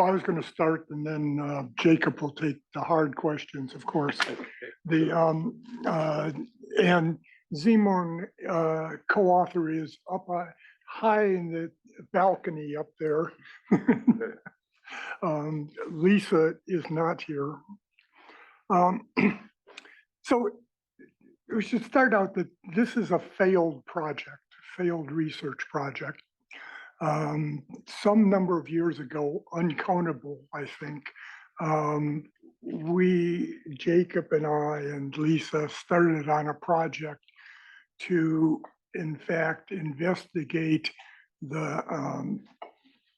So I was going to start and then Jacob will take the hard questions, of course. The and Zimon co-author is up high in the balcony up there. Lisa is not here. So we should start out that this is a failed project, failed research project. Some number of years ago, uncountable, I think, Jacob and I and Lisa started on a project to, in fact, investigate the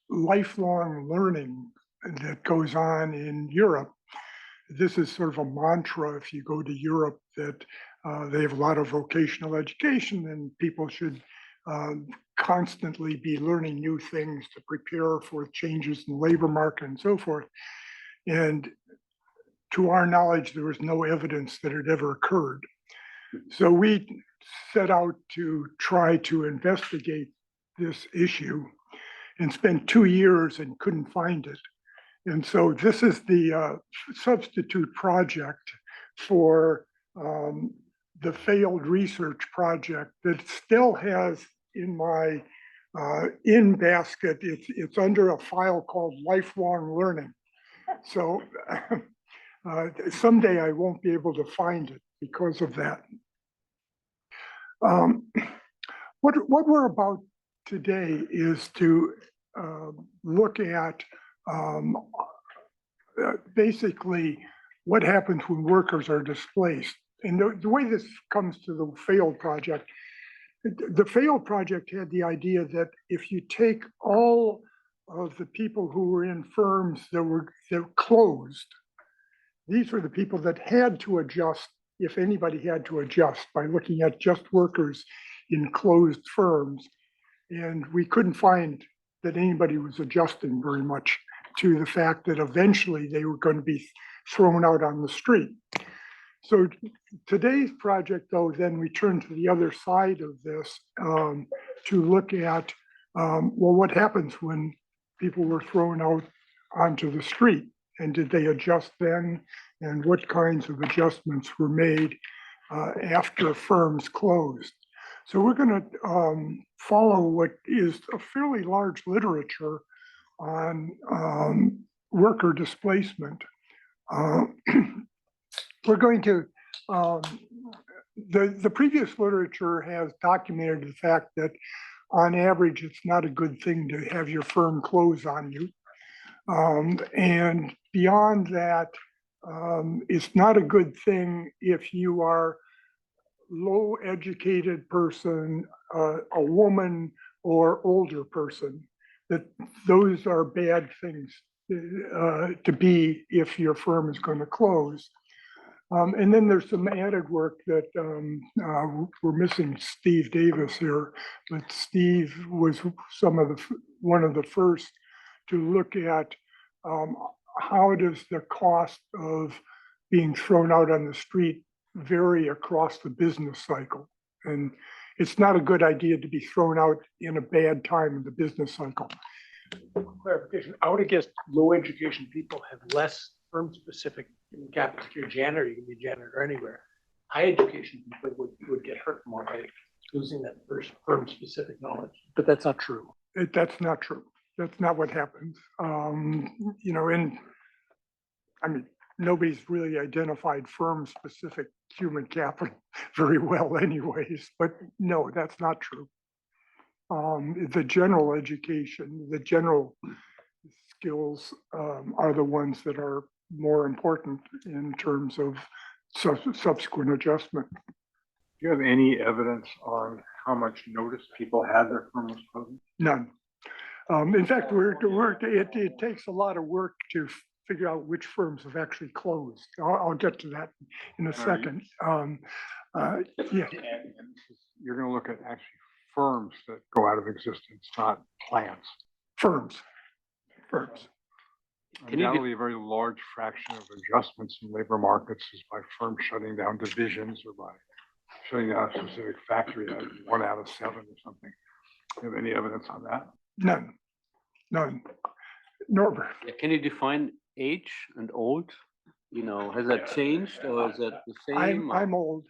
lifelong learning that goes on in Europe. This is sort of a mantra if you go to Europe, that they have a lot of vocational education and people should constantly be learning new things to prepare for changes in the labor market and so forth. And to our knowledge, there was no evidence that it ever occurred. So we set out to try to investigate this issue and spent 2 years and couldn't find it. And so this is the substitute project for the failed research project that still has in my in basket. It's under a file called lifelong learning. So someday I won't be able to find it because of that. What we're about today is to look at basically what happens when workers are displaced. And the way this comes to the failed project, the failed project had the idea that if you take all of the people who were in firms that were closed, these were the people that had to adjust, if anybody had to adjust, by looking at just workers in closed firms. And we couldn't find that anybody was adjusting very much to the fact that eventually they were going to be thrown out on the street. So today's project, though, then we turn to the other side of this to look at, well, what happens when people were thrown out onto the street? And did they adjust then? And what kinds of adjustments were made after firms closed? So we're going to follow what is a fairly large literature on worker displacement. We're going to, the previous literature has documented the fact that on average, it's not a good thing to have your firm close on you. And beyond that, it's not a good thing if you are low educated person, a woman or older person, that those are bad things to be if your firm is going to close. And then there's some added work that we're missing Steve Davis here, but Steve was one of the first to look at how does the cost of being thrown out on the street vary across the business cycle. And it's not a good idea to be thrown out in a bad time in the business cycle. Clarification, I would have guessed low education people have less firm specific gap. If you're a janitor, you can be a janitor anywhere. High education people would get hurt more by losing that first firm specific knowledge. But that's not true. That's not true. That's not what happens. You know, and I mean, nobody's really identified firm specific human capital very well anyways, but no, that's not true. The general education, the general skills are the ones that are more important in terms of subsequent adjustment. Do you have any evidence on how much notice people had their firm was closing? None. In fact, it takes a lot of work to figure out which firms have actually closed. I'll get to that in a second. Yeah. You're going to look at actually firms that go out of existence, not plants. Firms. Undoubtedly, a very large fraction of adjustments in labor markets is by firms shutting down divisions or by shutting down a specific factory, 1 out of 7 or something. Do you have any evidence on that? None. Norbert, Yeah, can you define age and old? Has that changed or is that the same? or- I'm old.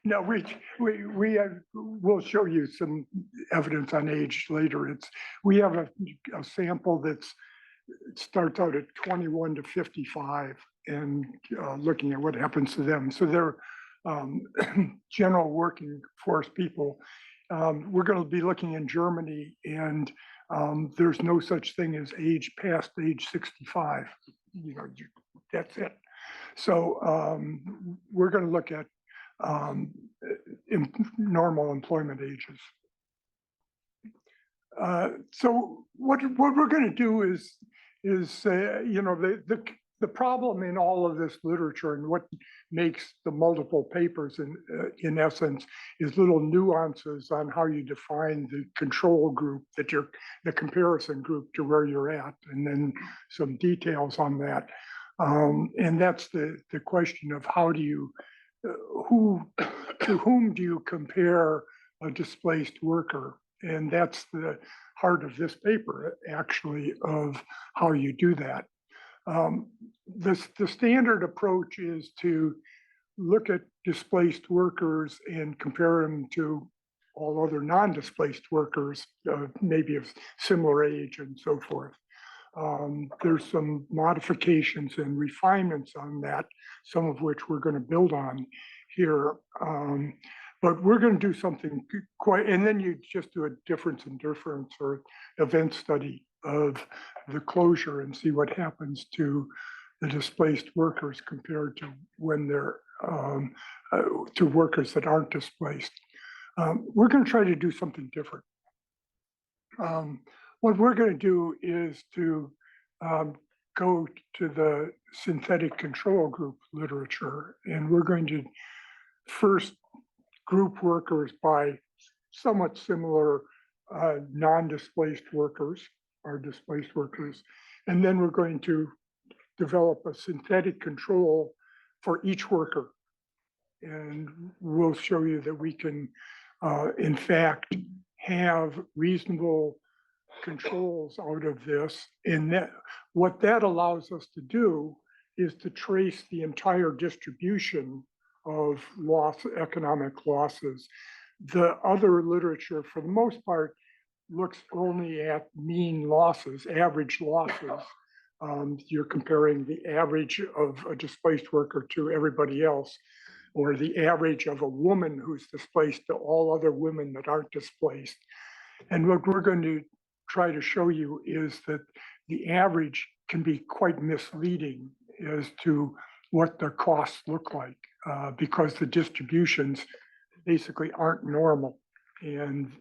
No, we'll show you some evidence on age later. We have a sample that's starts out at 21 to 55 and looking at what happens to them. So they're general working force people. We're going to be looking in Germany, and there's no such thing as age past age 65. That's it. So we're going to look at normal employment ages. So what we're going to do is the problem in all of this literature and what makes the multiple papers in essence is little nuances on how you define the control group the comparison group to where you're at, and then some details on that. And that's the question of how do you to whom do you compare a displaced worker? And that's the heart of this paper, actually, of how you do that. The standard approach is to look at displaced workers and compare them to all other non-displaced workers, maybe of similar age and so forth. There's some modifications and refinements on that, some of which we're going to build on here. But we're going to do something and then you just do a difference in difference or event study of the closure and see what happens to the displaced workers compared to when they're to workers that aren't displaced. We're going to try to do something different. What we're going to do is to go to the synthetic control group literature, and we're going to first group workers by somewhat similar non-displaced workers or displaced workers. And then we're going to develop a synthetic control for each worker. And we'll show you that we can, in fact, have reasonable controls out of this. And that what that allows us to do is to trace the entire distribution of economic losses. The other literature, for the most part, looks only at mean losses, average losses. You're comparing the average of a displaced worker to everybody else, or the average of a woman who's displaced to all other women that aren't displaced. And what we're going to try to show you is that the average can be quite misleading as to what the costs look like, because the distributions basically aren't normal. And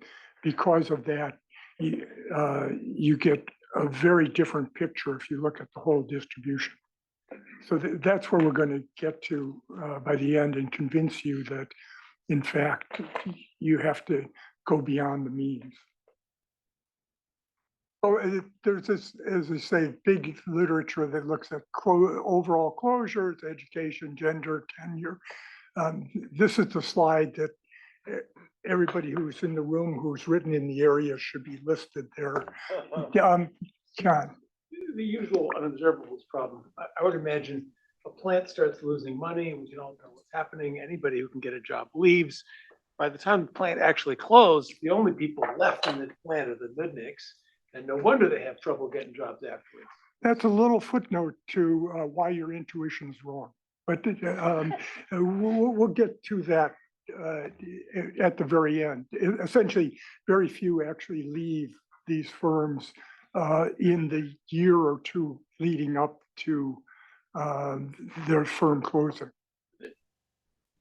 because of that, you get a very different picture if you look at the whole distribution. So that's where we're going to get to by the end and convince you that, in fact, you have to go beyond the means. Oh, there's this, as I say, big literature that looks at overall closures, education, gender, tenure. This is the slide that everybody who's in the room who's written in the area should be listed there. John. The usual unobservables problem. I would imagine a plant starts losing money, we can all know what's happening. Anybody who can get a job leaves. By the time the plant actually closed, the only people left in the plant are the nudniks, and no wonder they have trouble getting jobs afterwards. That's a little footnote to why your intuition is wrong, but we'll get to that at the very end. Essentially, very few actually leave these firms in the year or two leading up to their firm closing.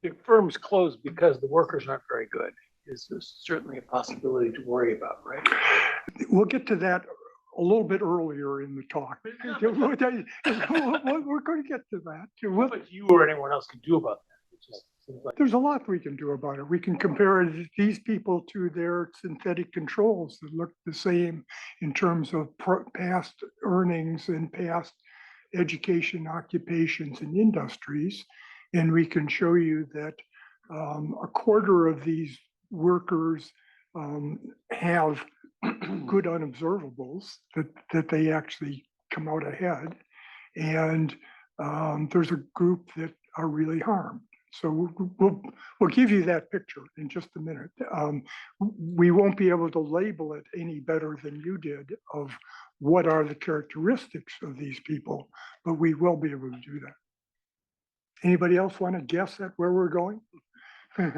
The firms close because the workers aren't very good is certainly a possibility to worry about, right? We'll get to that a little bit earlier in the talk. We're going to get to that. What you or anyone else can do about that? It just seems like There's a lot we can do about it. We can compare these people to their synthetic controls that look the same in terms of past earnings and past education, occupations, and industries. And we can show you that a quarter of these workers have good unobservables that they actually come out ahead. And there's a group that are really harmed. So we'll give you that picture in just a minute. We won't be able to label it any better than you did of what are the characteristics of these people, but we will be able to do that. Anybody else want to guess at where we're going? I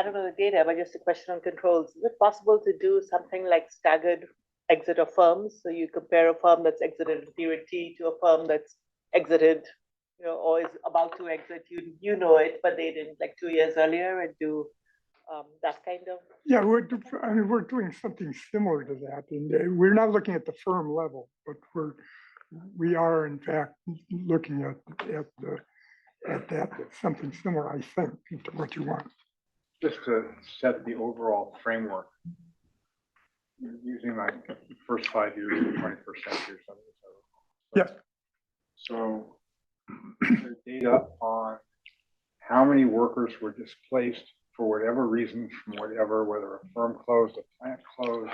don't know the data, but just a question on controls. Is it possible to do something like staggered exit of firms? So you compare a firm that's exited in period T to a firm that's exited, or is about to exit. You know it, but they didn't, like 2 years earlier, and do that kind of. Yeah, we're doing something similar to that, and we're not looking at the firm level, but we are in fact looking at that, something similar, I think, to what you want. Just to set the overall framework, using like the first 5 years of the 21st century or something. Yes. So the data on how many workers were displaced for whatever reason, from whatever, whether a firm closed, a plant closed,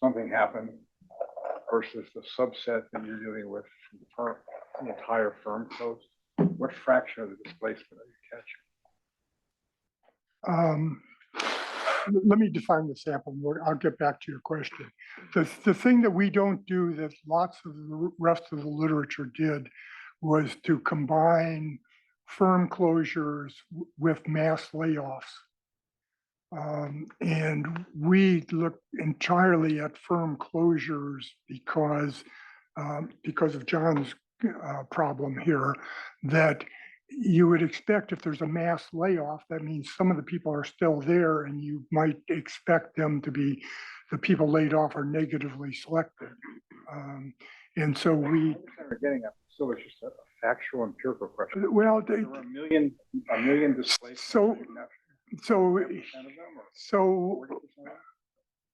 something happened, versus the subset that you're dealing with from the entire firm closed. What fraction of the displacement are you catching? Let me define the sample. I'll get back to your question. The thing that we don't do that lots of the rest of the literature did was to combine firm closures with mass layoffs. And we looked entirely at firm closures because of John's problem here, that you would expect if there's a mass layoff, that means some of the people are still there, and you might expect them to be, the people laid off are negatively selected. And so we. We're getting at, so it's just a factual empirical question. Well, There were a million displaced. So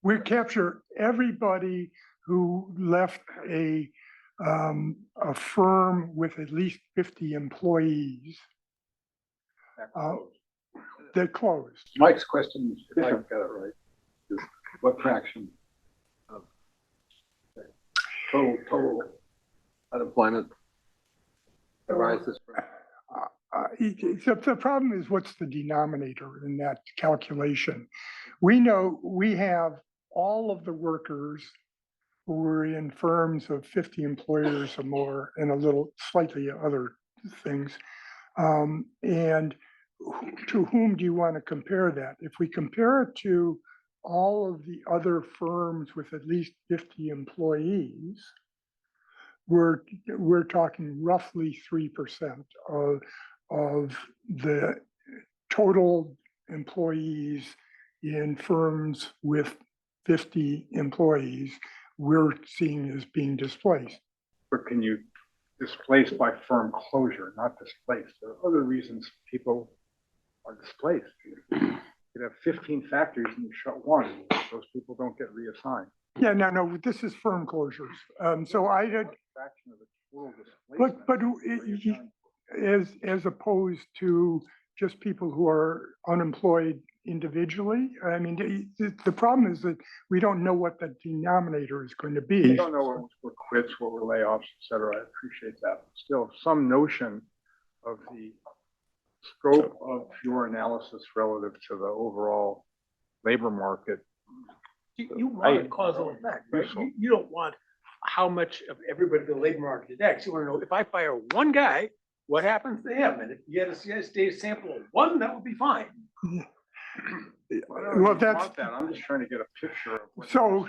we capture everybody who left a firm with at least 50 employees that closed. Mike's question, if I got it right, is what fraction of total Unemployment arises from. The problem is, what's the denominator in that calculation? We know we have all of the workers who were in firms of 50 employers or more, and a little slightly other things. And to whom do you want to compare that? If we compare it to all of the other firms with at least 50 employees, we're talking roughly 3% of the total employees in firms with 50 employees we're seeing as being displaced. But can you displace by firm closure, not displaced? There are other reasons people are displaced. You could have 15 factories and you shut one. Those people don't get reassigned. Yeah, no, this is firm closures. So I did. Fraction of the total displacement. But as opposed to just people who are unemployed individually, I mean, the problem is that we don't know what the denominator is going to be. We don't know what quits, what were layoffs, et cetera. I appreciate that. But still, some notion of the scope of your analysis relative to the overall labor market. You want a causal effect, right? You don't want how much of everybody in the labor market is X. You want to know, if I fire one guy, what happens to him? And if you had a sample of one, that would be fine. Well, that's. I'm just trying to get a picture of what. So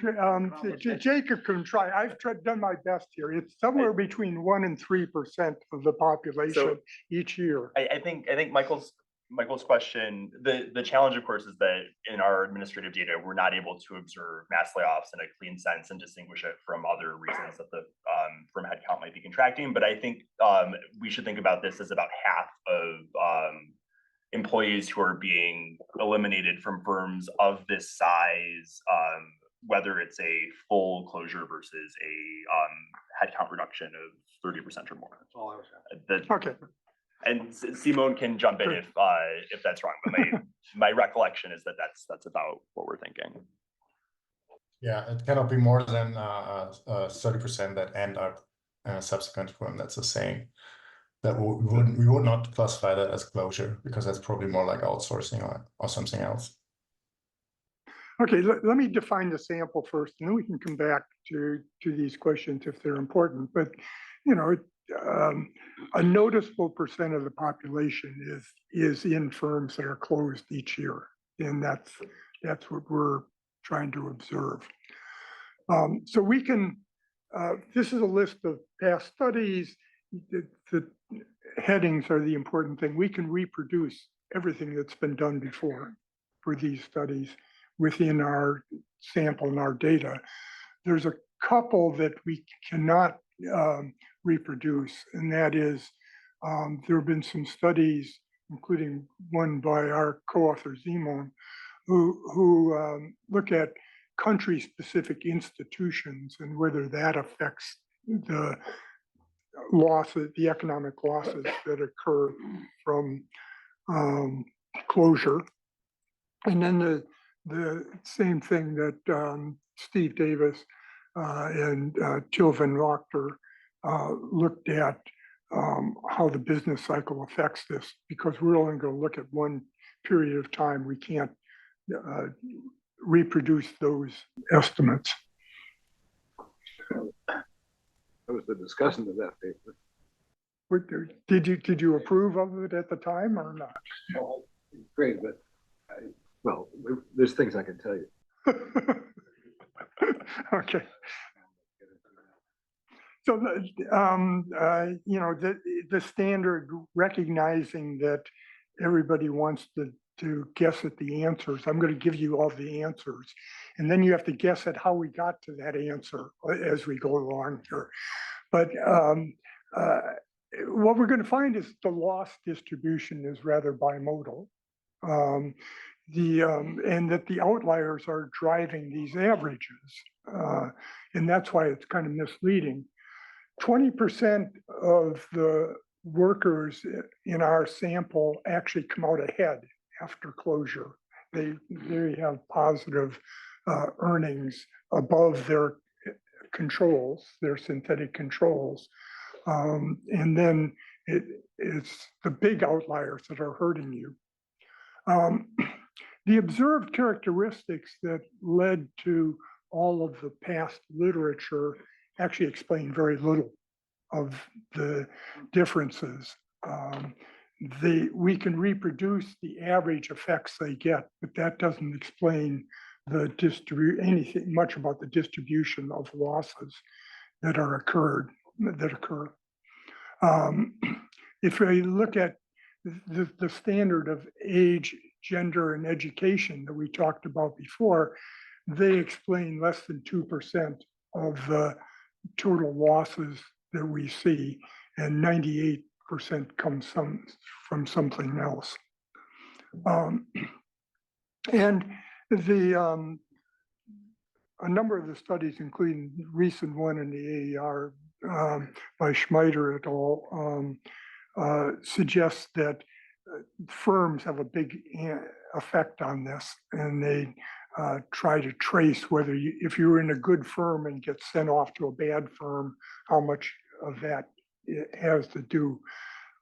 Jacob can try. I've done my best here. It's somewhere between 1% and 3% of the population each year. I think Michael's question, the challenge, of course, is that in our administrative data, we're not able to observe mass layoffs in a clean sense and distinguish it from other reasons that the firm headcount might be contracting. But I think we should think about this as about half of employees who are being eliminated from firms of this size, whether it's a full closure versus a headcount reduction of 30% or more. That's all I was asking. Okay. And Simone can jump in if that's wrong, but my recollection is that that's about what we're thinking. Yeah, it cannot be more than 30% that end up in a subsequent firm. That's a saying that we would not classify that as closure, because that's probably more like outsourcing or something else. Okay, let me define the sample first, and then we can come back to these questions if they're important. But, you know, a noticeable percent of the population is in firms that are closed each year, and that's what we're trying to observe. So we can, this is a list of past studies. The headings are the important thing. We can reproduce everything that's been done before for these studies within our sample and our data. There's a couple that we cannot reproduce, and that is, there have been some studies, including one by our co-author Simone, who look at country-specific institutions and whether that affects the losses, the economic losses that occur from closure. And then the same thing that Steve Davis and Till van Wachter looked at, how the business cycle affects this, because we're only going to look at one period of time. We can't reproduce those estimates. That was the discussion of that paper. Did you approve of it at the time or not? Great, but well, there's things I can tell you. Okay. So, you know, the standard, recognizing that everybody wants to guess at the answers. I'm going to give you all the answers, and then you have to guess at how we got to that answer as we go along here. But what we're going to find is the loss distribution is rather bimodal. And that the outliers are driving these averages. And that's why it's kind of misleading. 20% of the workers in our sample actually come out ahead after closure. They have positive earnings above their controls, their synthetic controls. And then it's the big outliers that are hurting you. The observed characteristics that led to all of the past literature actually explain very little of the differences. We can reproduce the average effects they get, but that doesn't explain anything much about the distribution of losses that occur. If we look at the standard of age, gender, and education that we talked about before, they explain less than 2% of the total losses that we see, and 98% comes from something else. And a number of the studies, including recent one in the AER by Schmeider et al., suggests that firms have a big effect on this, and they try to trace whether if you're in a good firm and get sent off to a bad firm, how much of that it has to do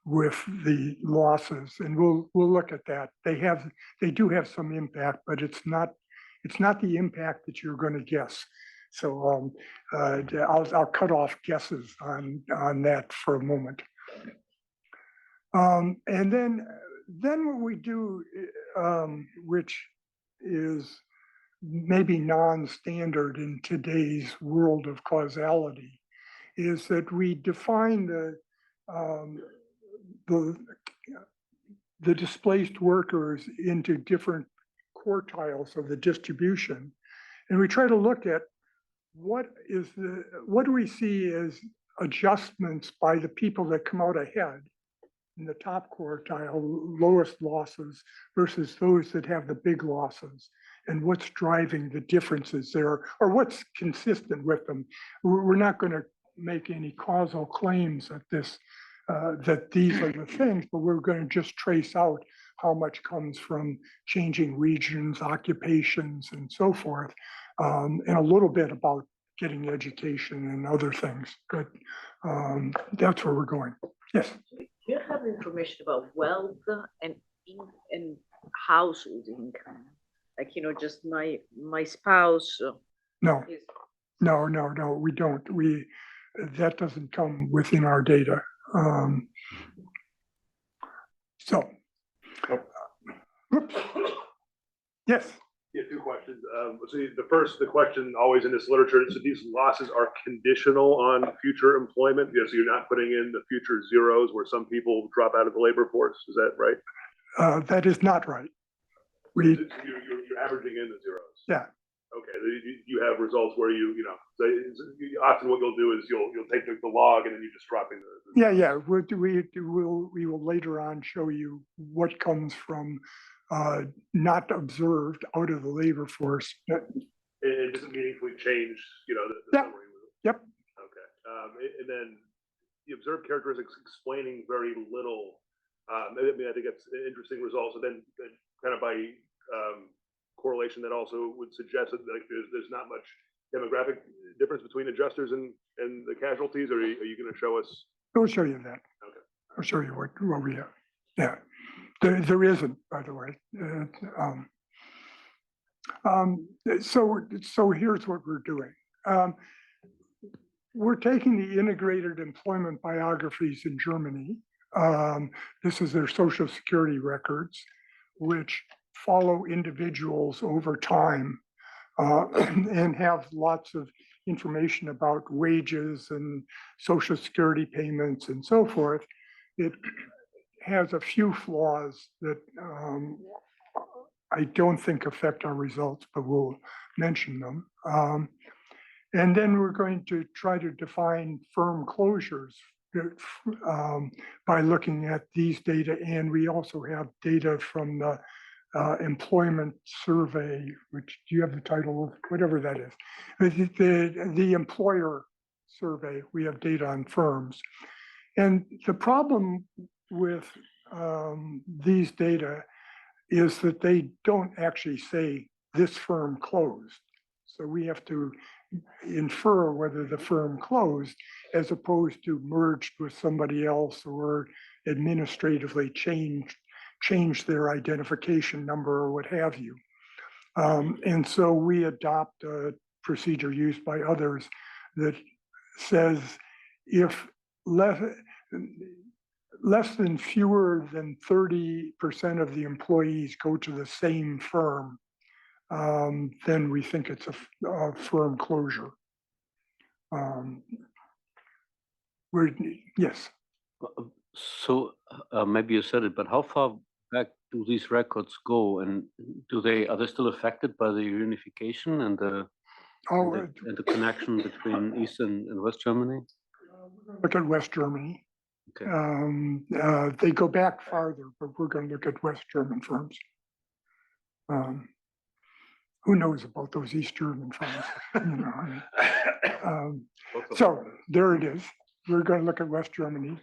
with the losses. And we'll look at that. They do have some impact, but it's not the impact that you're going to guess. So I'll cut off guesses on that for a moment. And then what we do, which is maybe non-standard in today's world of causality, is that we define the displaced workers into different quartiles of the distribution, and we try to look at what do we see as adjustments by the people that come out ahead in the top quartile, lowest losses, versus those that have the big losses, and what's driving the differences there, or what's consistent with them. We're not going to make any causal claims that this that these are the things, but we're going to just trace out how much comes from changing regions, occupations, and so forth, and a little bit about getting education and other things. But that's where we're going. Yes. Do you have information about wealth and household income? Like, just my spouse No, is, no, we don't. That doesn't come within our data. So. Whoops. Yes. Yeah, two questions. So the question always in this literature, so these losses are conditional on future employment. Yeah, so you're not putting in the future zeros where some people drop out of the labor force. Is that right? That is not right. You're averaging in the zeros. Yeah. Okay. You have results where so often what you'll do is you'll take the log and then you just drop in the Yeah. We will later on show you what comes from not observed out of the labor force. It doesn't meaningfully change, the Yeah. summary. Yep. Okay. And then the observed characteristics explaining very little. I think that's an interesting result. So then kind of by correlation, that also would suggest that there's not much demographic difference between adjusters and the casualties, or are you going to show us? I'll show you that. Okay. I'll show you what we have. Yeah. There isn't, by the way. So here's what we're doing. We're taking the integrated employment biographies in Germany. This is their Social Security records, which follow individuals over time and have lots of information about wages and Social Security payments and so forth. It has a few flaws that I don't think affect our results, but we'll mention them. And then we're going to try to define firm closures by looking at these data. And we also have data from the employment survey, which, do you have the title of whatever that is? The employer survey, we have data on firms. And the problem with these data is that they don't actually say this firm closed. So we have to infer whether the firm closed as opposed to merged with somebody else or administratively changed their identification number or what have you. And so we adopt a procedure used by others that says if less than fewer than 30% of the employees go to the same firm, then we think it's a firm closure. Yes. So maybe you said it, but how far back do these records go, and are they still affected by the reunification and the connection between East and West Germany? Look at West Germany. Okay. They go back farther, but we're going to look at West German firms. Who knows about those East German firms? So there it is. We're going to look at West Germany.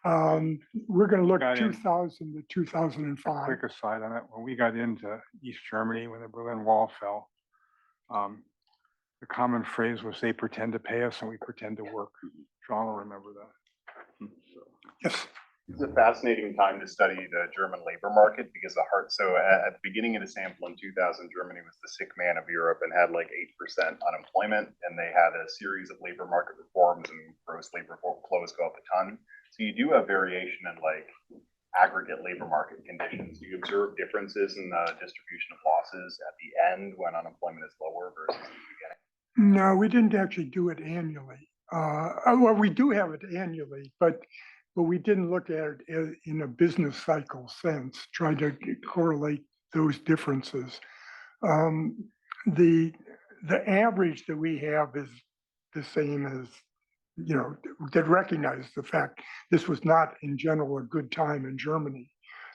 We're going to look at 2000 to 2005. Quick aside on it, when we got into East Germany, when the Berlin Wall fell, the common phrase was they pretend to pay us and we pretend to work. John will remember that. Yes. It's a fascinating time to study the German labor market because at the beginning of the sample in 2000, Germany was the sick man of Europe and had like 8% unemployment, and they had a series of labor market reforms and gross labor flows go up a ton. So you do have variation in like aggregate labor market conditions. Do you observe differences in the distribution of losses at the end when unemployment is lower versus the beginning? No, we didn't actually do it annually. Well, we do have it annually, but we didn't look at it in a business cycle sense, trying to correlate those differences. The average that we have is the same as, that recognizes the fact this was not in general a good time in Germany.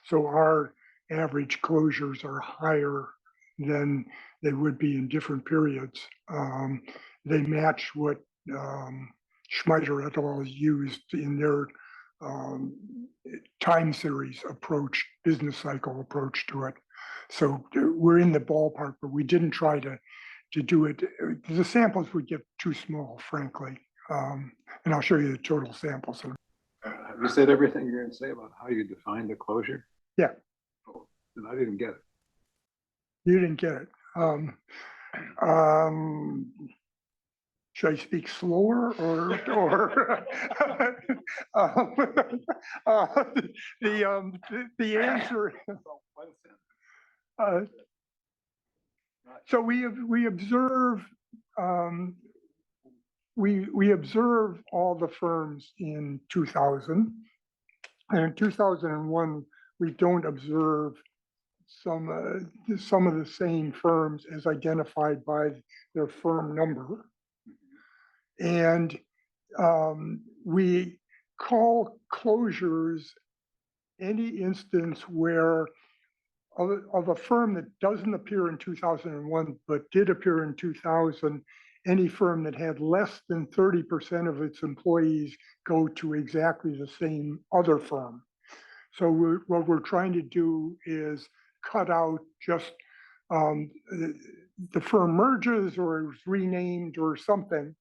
So our average closures are higher than they would be in different periods. They match what Schmeider et al. Used in their time series approach, business cycle approach to it. So we're in the ballpark, but we didn't try to do it. The samples would get too small, frankly. And I'll show you the total samples. Have you said everything you're going to say about how you define the closure? Yeah. Oh, then I didn't get it. You didn't get it. Should I speak slower or the answer? So we observe we observe all the firms in 2000, and in 2001 we don't observe some of the same firms as identified by their firm number. And we call closures any instance where of a firm that doesn't appear in 2001 but did appear in 2000, any firm that had less than 30% of its employees go to exactly the same other firm. So what we're trying to do is cut out just the firm merges or is renamed or something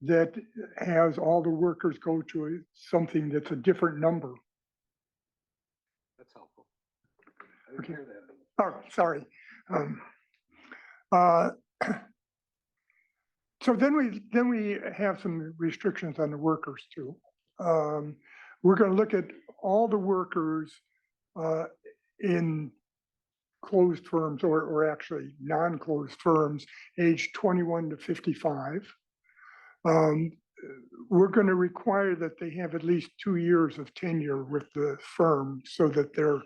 that has all the workers go to something that's a different number. That's helpful. I didn't hear that. Oh, sorry. So then we have some restrictions on the workers too. We're going to look at all the workers in closed firms or actually non-closed firms aged 21 to 55. We're going to require that they have at least 2 years of tenure with the firm so that they're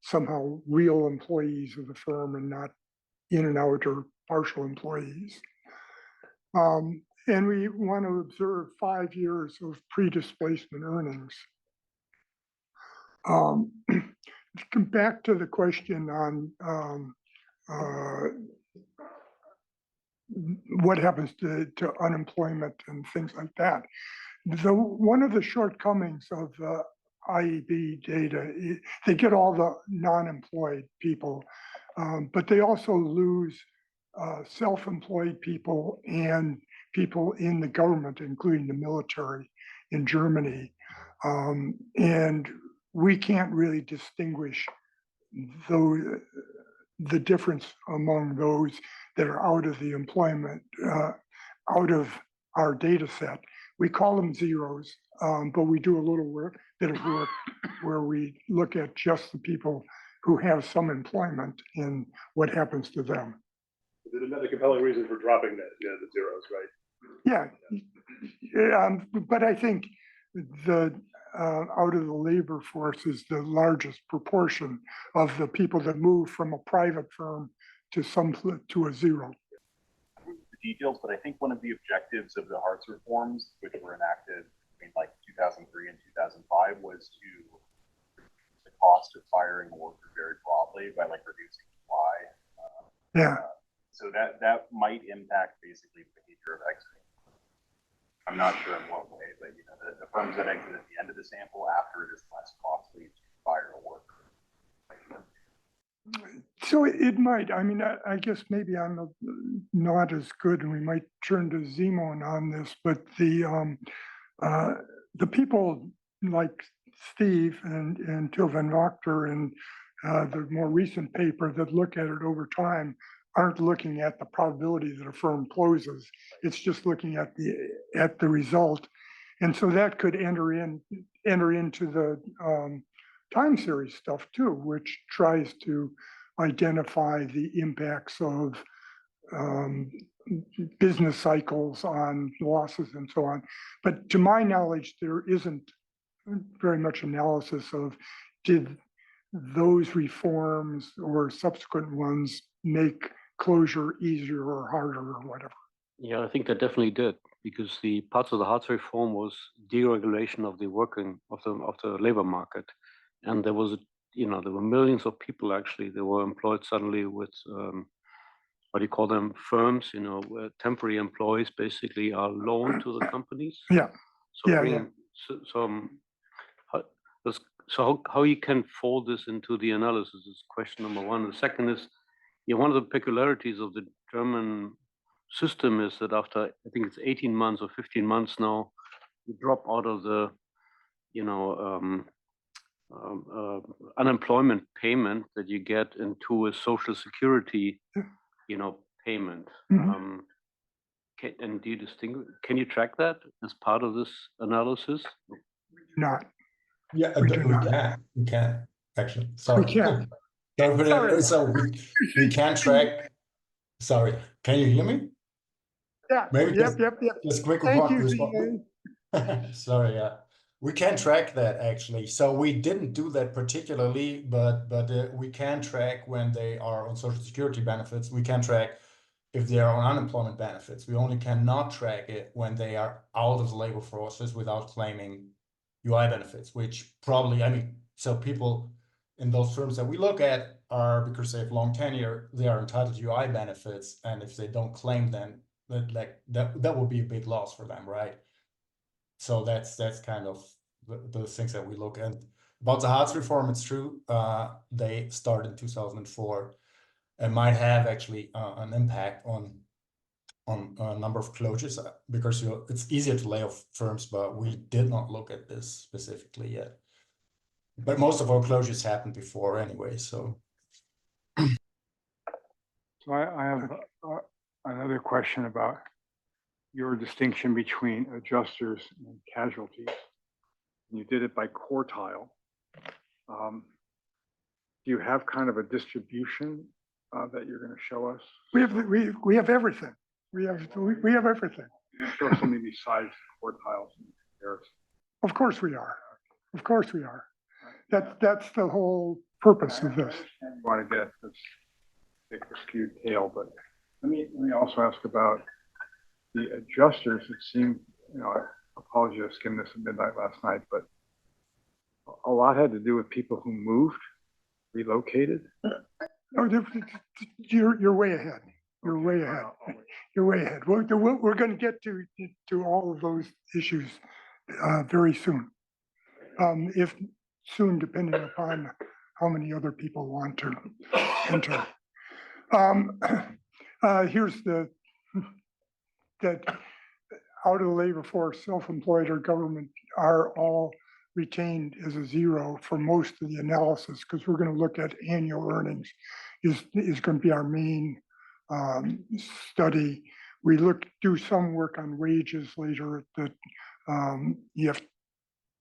somehow real employees of the firm and not in and out or partial employees. And we want to observe 5 years of pre-displacement earnings. Come back to the question on what happens to unemployment and things like that. One of the shortcomings of IEB data, they get all the non-employed people, but they also lose self-employed people and people in the government, including the military in Germany. And we can't really distinguish the difference among those that are out of the employment, out of our data set. We call them zeros, but we do a little bit of work where we look at just the people who have some employment and what happens to them. There's another compelling reason for dropping the zeros, right? Yeah, but I think the out of the labor force is the largest proportion of the people that move from a private firm to a zero. The details, but I think one of the objectives of the Hartz reforms, which were enacted between like 2003 and 2005, was to reduce the cost of firing a worker very broadly by like reducing supply. So that might impact basically the behavior of exiting. I'm not sure in what way, but you know, the firms that exit at the end of the sample after it is less costly to fire a worker. So it might. I mean, I guess maybe I'm not as good, and we might turn to Zimon on this. But the people like Steve and Til van Wachter and the more recent paper that look at it over time aren't looking at the probability that a firm closes. It's just looking at the result, and so that could enter into the time series stuff too, which tries to identify the impacts of business cycles on losses and so on. But to my knowledge, there isn't very much analysis of did those reforms or subsequent ones make closure easier or harder or whatever. Yeah, I think that definitely did, because the parts of the Hartz reform was deregulation of the of the labor market, and there was there were millions of people actually that were employed suddenly with what do you call them, firms, where temporary employees basically are loaned to the companies. Yeah. So So how you can fold this into the analysis is question number one. The second is, one of the peculiarities of the German system is that after, I think it's 18 months or 15 months now, you drop out of the, unemployment payment that you get into a social security, payment. Mhm. And do you can you track that as part of this analysis? Not, Yeah, We do not. we can, actually, sorry. can. Sorry for that. Sorry. So we can track, sorry, can you hear me? Yeah, Maybe yep, yep. just quick Thank you, response. Zian. Sorry, yeah. We can track that actually. So we didn't do that particularly, but we can track when they are on social security benefits. We can track if they are on unemployment benefits. We only cannot track it when they are out of the labor forces without claiming UI benefits, which probably, I mean, so people in those firms that we look at are, because they have long tenure, they are entitled to UI benefits, and if they don't claim them, that would be a big loss for them, right? So that's kind of the things that we look at. About the Hartz reform, it's true. They started in 2004 and might have actually an impact on a number of closures because it's easier to lay off firms, but we did not look at this specifically yet. But most of our closures happened before anyway, so. So I have another question about your distinction between adjusters and casualties. You did it by quartile. Do you have kind of a distribution that you're going to show us? We have everything. We have everything. Show us maybe size quartiles in comparison. Of course we are. Of course we are. That's the whole purpose of this. I want to get this big skewed tail, but let me also ask about the adjusters. It seemed, I apologize, I skimmed this at midnight last night, but a lot had to do with people who moved, relocated. No, you're way ahead. You're way ahead. You're way ahead. We're going to get to all of those issues very soon. If soon, depending upon how many other people want to enter. Here's that out of the labor force, self-employed or government are all retained as a zero for most of the analysis, because we're going to look at annual earnings is going to be our main study. We do some work on wages later that you have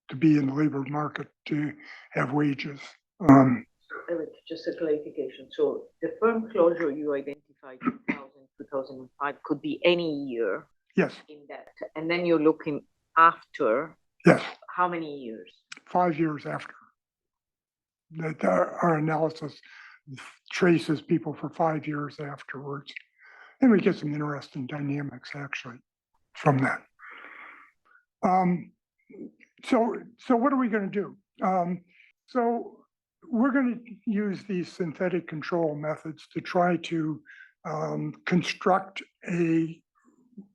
to be in the labor market to have wages. Eric, just a clarification. So the firm closure you identified 2000, 2005 could be any year. Yes. In that, and then you're looking after. Yes. How many years? 5 years after. That our analysis traces people for 5 years afterwards, and we get some interesting dynamics actually from that. So what are we going to do? So we're going to use these synthetic control methods to try to construct a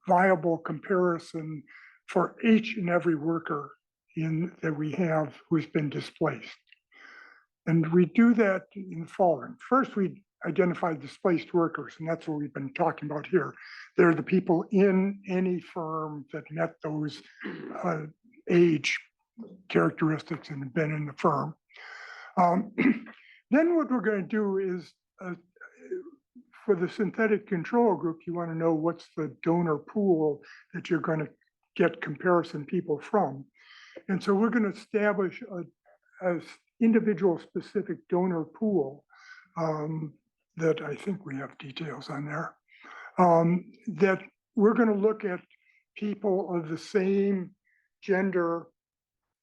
viable comparison for each and every worker that we have who's been displaced. And we do that in the following. First, we identify displaced workers, and that's what we've been talking about here. They're the people in any firm that met those age characteristics and have been in the firm. Then what we're going to do is, for the synthetic control group, you want to know what's the donor pool that you're going to get comparison people from. And so we're going to establish a individual specific donor pool that I think we have details on there, that we're going to look at people of the same gender,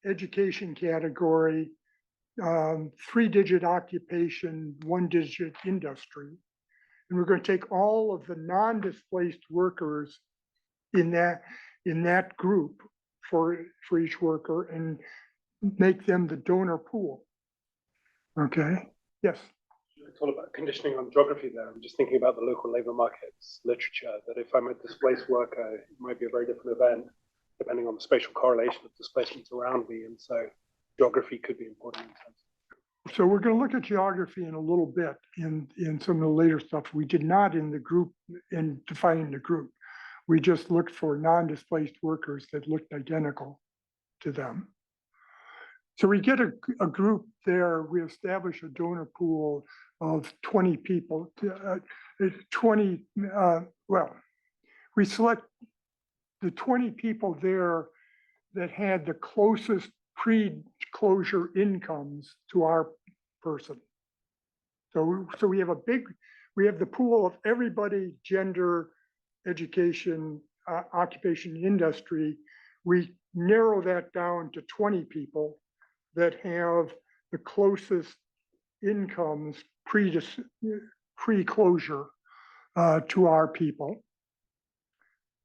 education category, 3-digit occupation, 1-digit industry. And we're going to take all of the non-displaced workers in that group for each worker and make them the donor pool. Okay, yes. It's all about conditioning on geography there. I'm just thinking about the local labor markets literature, that if I'm a displaced worker, it might be a very different event depending on the spatial correlation of displacements around me. And so Geography could be important in a sense. So we're gonna look at geography in a little bit in some of the later stuff. We did not in the group, in defining the group. We just looked for non-displaced workers that looked identical to them. So we get a group there, we establish a donor pool of 20 people, 20, well, we select the 20 people there that had the closest pre-closure incomes to our person. So we have we have the pool of everybody, gender, education, occupation, industry. We narrow that down to 20 people that have the closest incomes pre-closure to our people.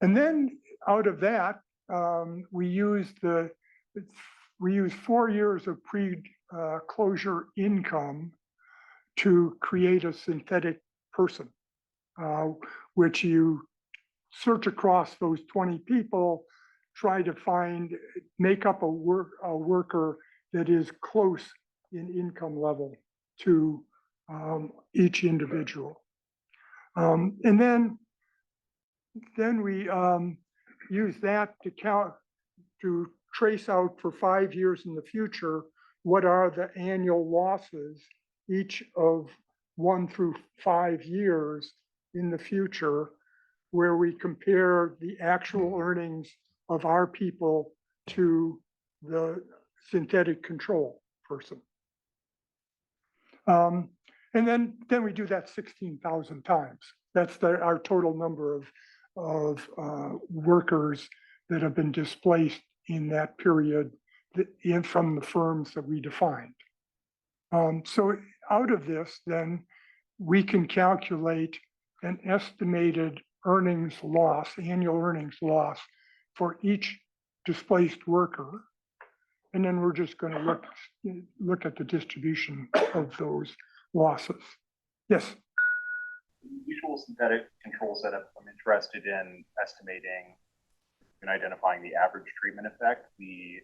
And then out of that, we use 4 years of pre-closure income to create a synthetic person, which you search across those 20 people, try to make up a worker that is close in income level to each individual. And then we use that to trace out for 5 years in the future, what are the annual losses each of 1 through 5 years in the future, where we compare the actual earnings of our people to the synthetic control person. And then we do that 16,000 times. That's our total number of workers that have been displaced in that period from the firms that we defined. So out of this, then we can calculate an estimated earnings loss, annual earnings loss for each displaced worker. And then we're just going to look at the distribution of those losses. Yes. Usual synthetic control setup, I'm interested in estimating and identifying the average treatment effect. The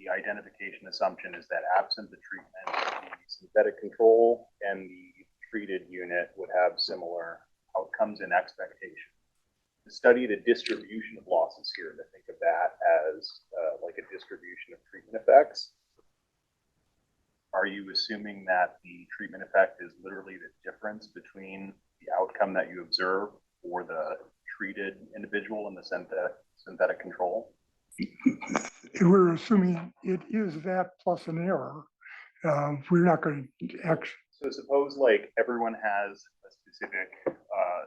identification assumption is that absent the treatment, the synthetic control and the treated unit would have similar outcomes and expectations. To study the distribution of losses here, to think of that as like a distribution of treatment effects, are you assuming that the treatment effect is literally the difference between the outcome that you observe for the treated individual and the synthetic control? We're assuming it is that plus an error. We're not going to actually. So suppose like everyone has a specific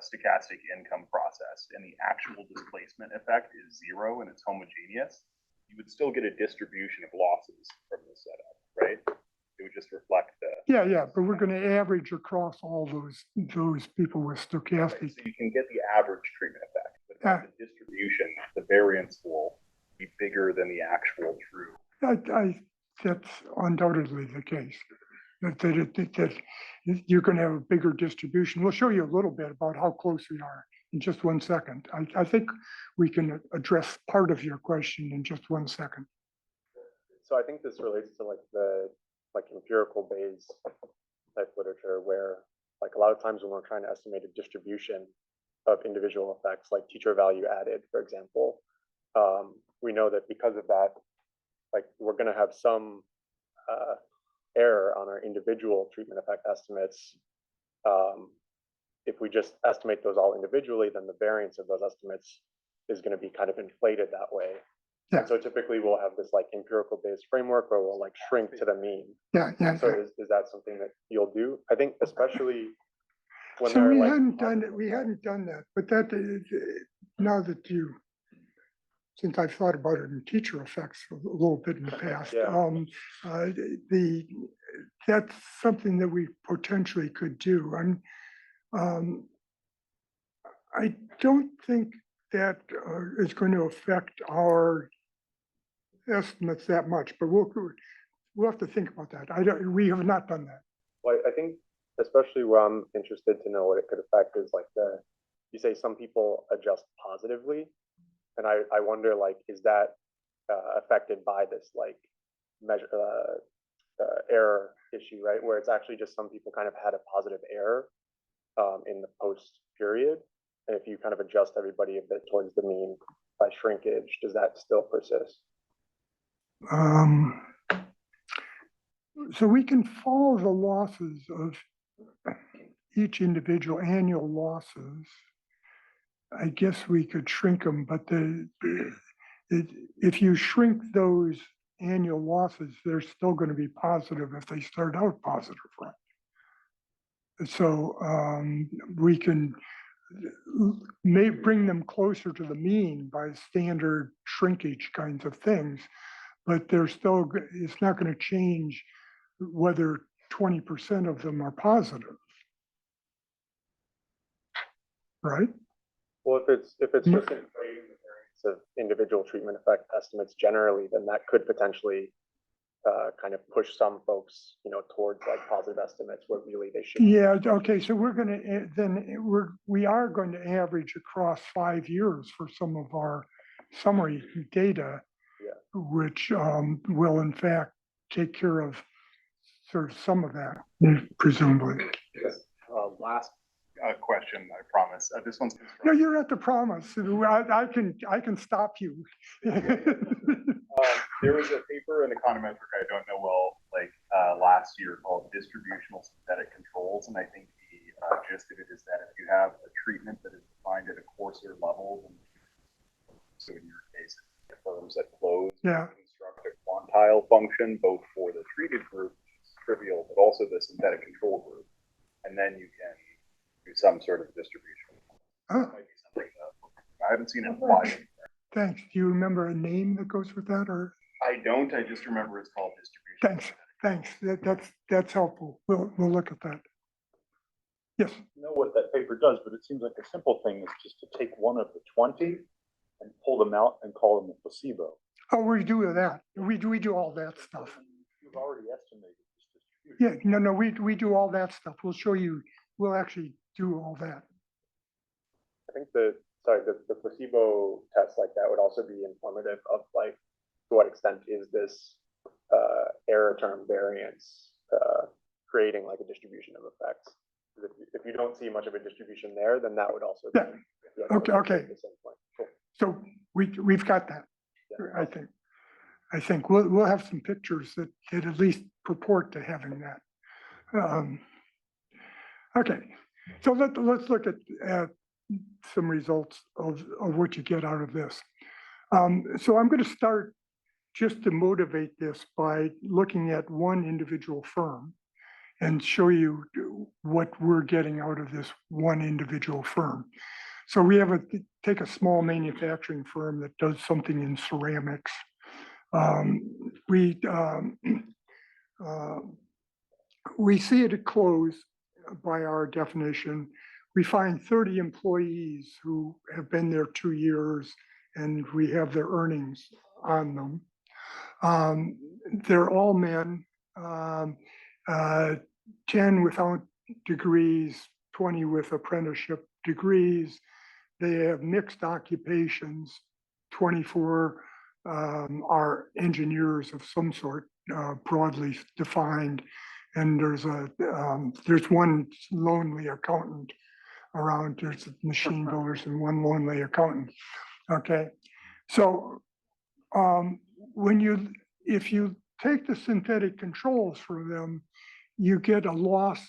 stochastic income process and the actual displacement effect is 0 and it's homogeneous, you would still get a distribution of losses from the setup, right? It would just reflect the. Yeah, but we're going to average across all those people with stochastic. Right, so you can get the average treatment effect, but the distribution, the variance will be bigger than the actual true. That's undoubtedly the case. That you're going to have a bigger distribution. We'll show you a little bit about how close we are in just 1 second. I think we can address part of your question in just 1 second. So I think this relates to the empirical Bayes type literature, where a lot of times when we're trying to estimate a distribution of individual effects, like teacher value added, for example, we know that because of that, we're going to have some error on our individual treatment effect estimates. If we just estimate those all individually, then the variance of those estimates is going to be kind of inflated that way. Yeah. And so typically we'll have this empirical based framework where we'll shrink to the mean. Yeah. So is that something that you'll do? I think especially when so we hadn't done it. We hadn't done that, but that now that since I've thought about it in teacher effects a little bit in the past, that's something that we potentially could do. I don't think that is going to affect our estimates that much, but we'll have to think about that. We have not done that. Well, I think especially where I'm interested to know what it could affect is you say some people adjust positively, and I wonder is that affected by this measure, error issue, right? Where it's actually just some people kind of had a positive error in the post period. And if you kind of adjust everybody a bit towards the mean by shrinkage, does that still persist? So we can follow the losses of each individual annual losses. I guess we could shrink them, but if you shrink those annual losses, they're still going to be positive if they start out positive, right? So we can may bring them closer to the mean by standard shrinkage kinds of things, but they're still, it's not going to change whether 20% of them are positive. Right? Well, if it's just inflating the variance of individual treatment effect estimates generally, then that could potentially kind of push some folks, towards like positive estimates where really they should. Yeah. Okay. So we're going to we are going to average across 5 years for some of our summary data, which will in fact take care of sort of some of that, presumably. Last question, I promise. This one's no, you're at the promise. I can stop you. There was a paper in Econometric I don't know well, last year called Distributional Synthetic Controls, and I think the gist of it is that if you have a treatment that is defined at a coarser level, so in your case, firms that close construct a quantile function both for the treated group, which is trivial, but also the synthetic control group, and then you can do some sort of distribution. That might be something that I haven't seen it applied. Thanks. Do you remember a name that goes with that, or? I don't. I just remember it's called distribution. Thanks. That's helpful. We'll look at that. Yes. I know what that paper does, but it seems like a simple thing is just to take one of the 20 and pull them out and call them a placebo. Oh, we do that. We do all that stuff. You've already estimated this distribution. Yeah. No. We do all that stuff. We'll show you. We'll actually do all that. I think the placebo test like that would also be informative of like to what extent is this error term variance creating like a distribution of effects. If you don't see much of a distribution there, then that would also be, Okay. Cool. So we've got that. Yeah. I think we'll have some pictures that at least purport to having that. Okay, so let's look at some results of what you get out of this. So I'm going to start just to motivate this by looking at one individual firm and show you what we're getting out of this one individual firm. So we have take a small manufacturing firm that does something in ceramics. We see it at close by our definition. We find 30 employees who have been there 2 years, and we have their earnings on them. They're all men, 10 without degrees, 20 with apprenticeship degrees. They have mixed occupations, 24 are engineers of some sort, broadly defined. And there's one lonely accountant around. There's machine builders and one lonely accountant. Okay, so if you take the synthetic controls for them, you get a loss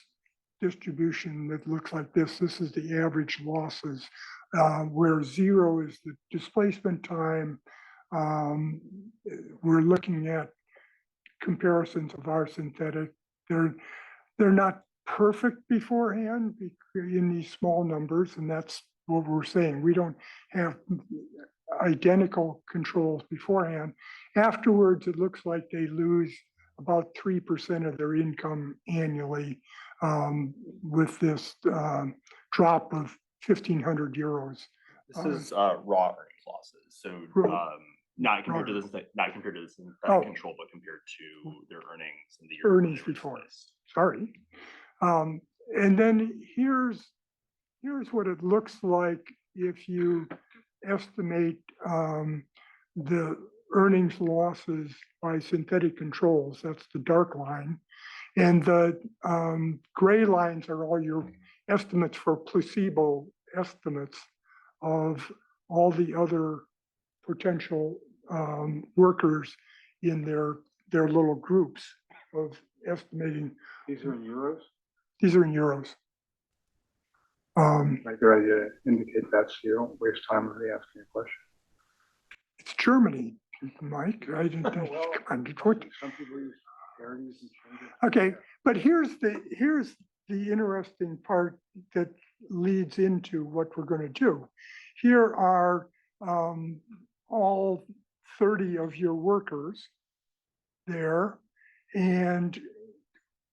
distribution that looks like this. This is the average losses, where 0 is the displacement time. We're looking at comparisons of our synthetic. They're not perfect beforehand in these small numbers, and that's what we're saying. We don't have identical controls beforehand. Afterwards, it looks like they lose about 3% of their income annually with this drop of 1,500 euros. This is raw earnings losses. So not compared to the synthetic control, but compared to their earnings in the year earnings before. Sorry. And then here's what it looks like if you estimate the earnings losses by synthetic controls. That's the dark line. And the gray lines are all your estimates for placebo estimates of all the other potential workers in their little groups of estimating. These are in euros? These are in euros. Like good idea to indicate that so you don't waste time when they ask you a question. It's Germany, Mike. I didn't think. Well, Come on, what- some people use parities and change it. Okay, but here's the interesting part that leads into what we're going to do. Here are all 30 of your workers there, and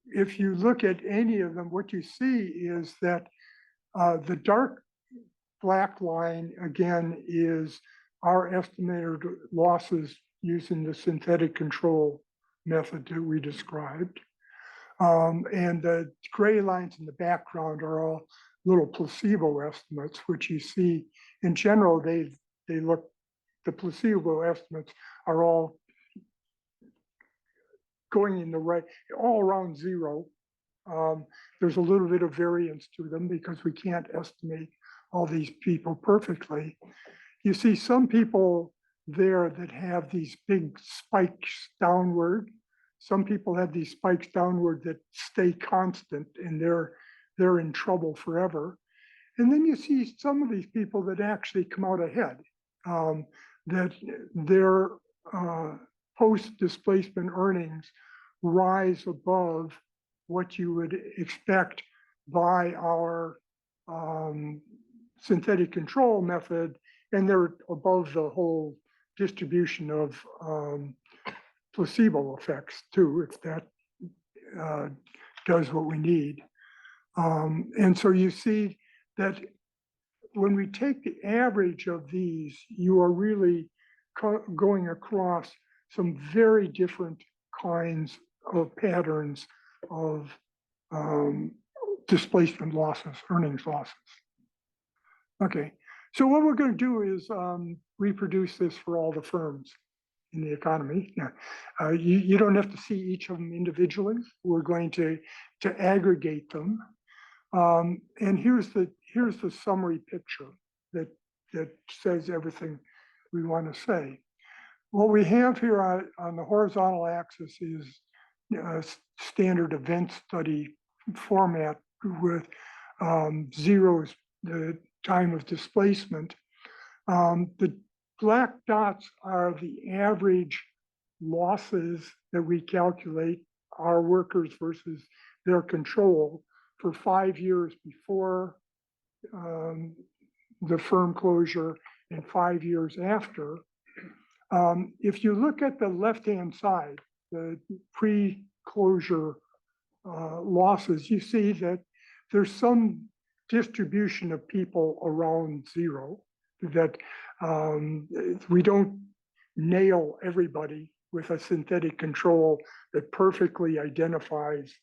if you look at any of them, what you see is that the dark black line again is our estimated losses using the synthetic control method that we described. And the gray lines in the background are all little placebo estimates, which you see in general, the placebo estimates are all going in the right, all around zero. There's a little bit of variance to them because we can't estimate all these people perfectly. You see some people there that have these big spikes downward. Some people have these spikes downward that stay constant, and they're in trouble forever. And then you see some of these people that actually come out ahead, that their post-displacement earnings rise above what you would expect by our synthetic control method, and they're above the whole distribution of placebo effects too, if that does what we need. And so you see that when we take the average of these, you are really going across some very different kinds of patterns of displacement losses, earnings losses. Okay, so what we're going to do is reproduce this for all the firms in the economy. Yeah. You don't have to see each of them individually. We're going to aggregate them. And here's the summary picture that says everything we want to say. What we have here on the horizontal axis is a standard event study format with zeros, the time of displacement. The black dots are the average losses that we calculate our workers versus their control for 5 years before the firm closure and 5 years after. If you look at the left-hand side, the pre-closure losses, you see that there's some distribution of people around zero, that we don't nail everybody with a synthetic control that perfectly identifies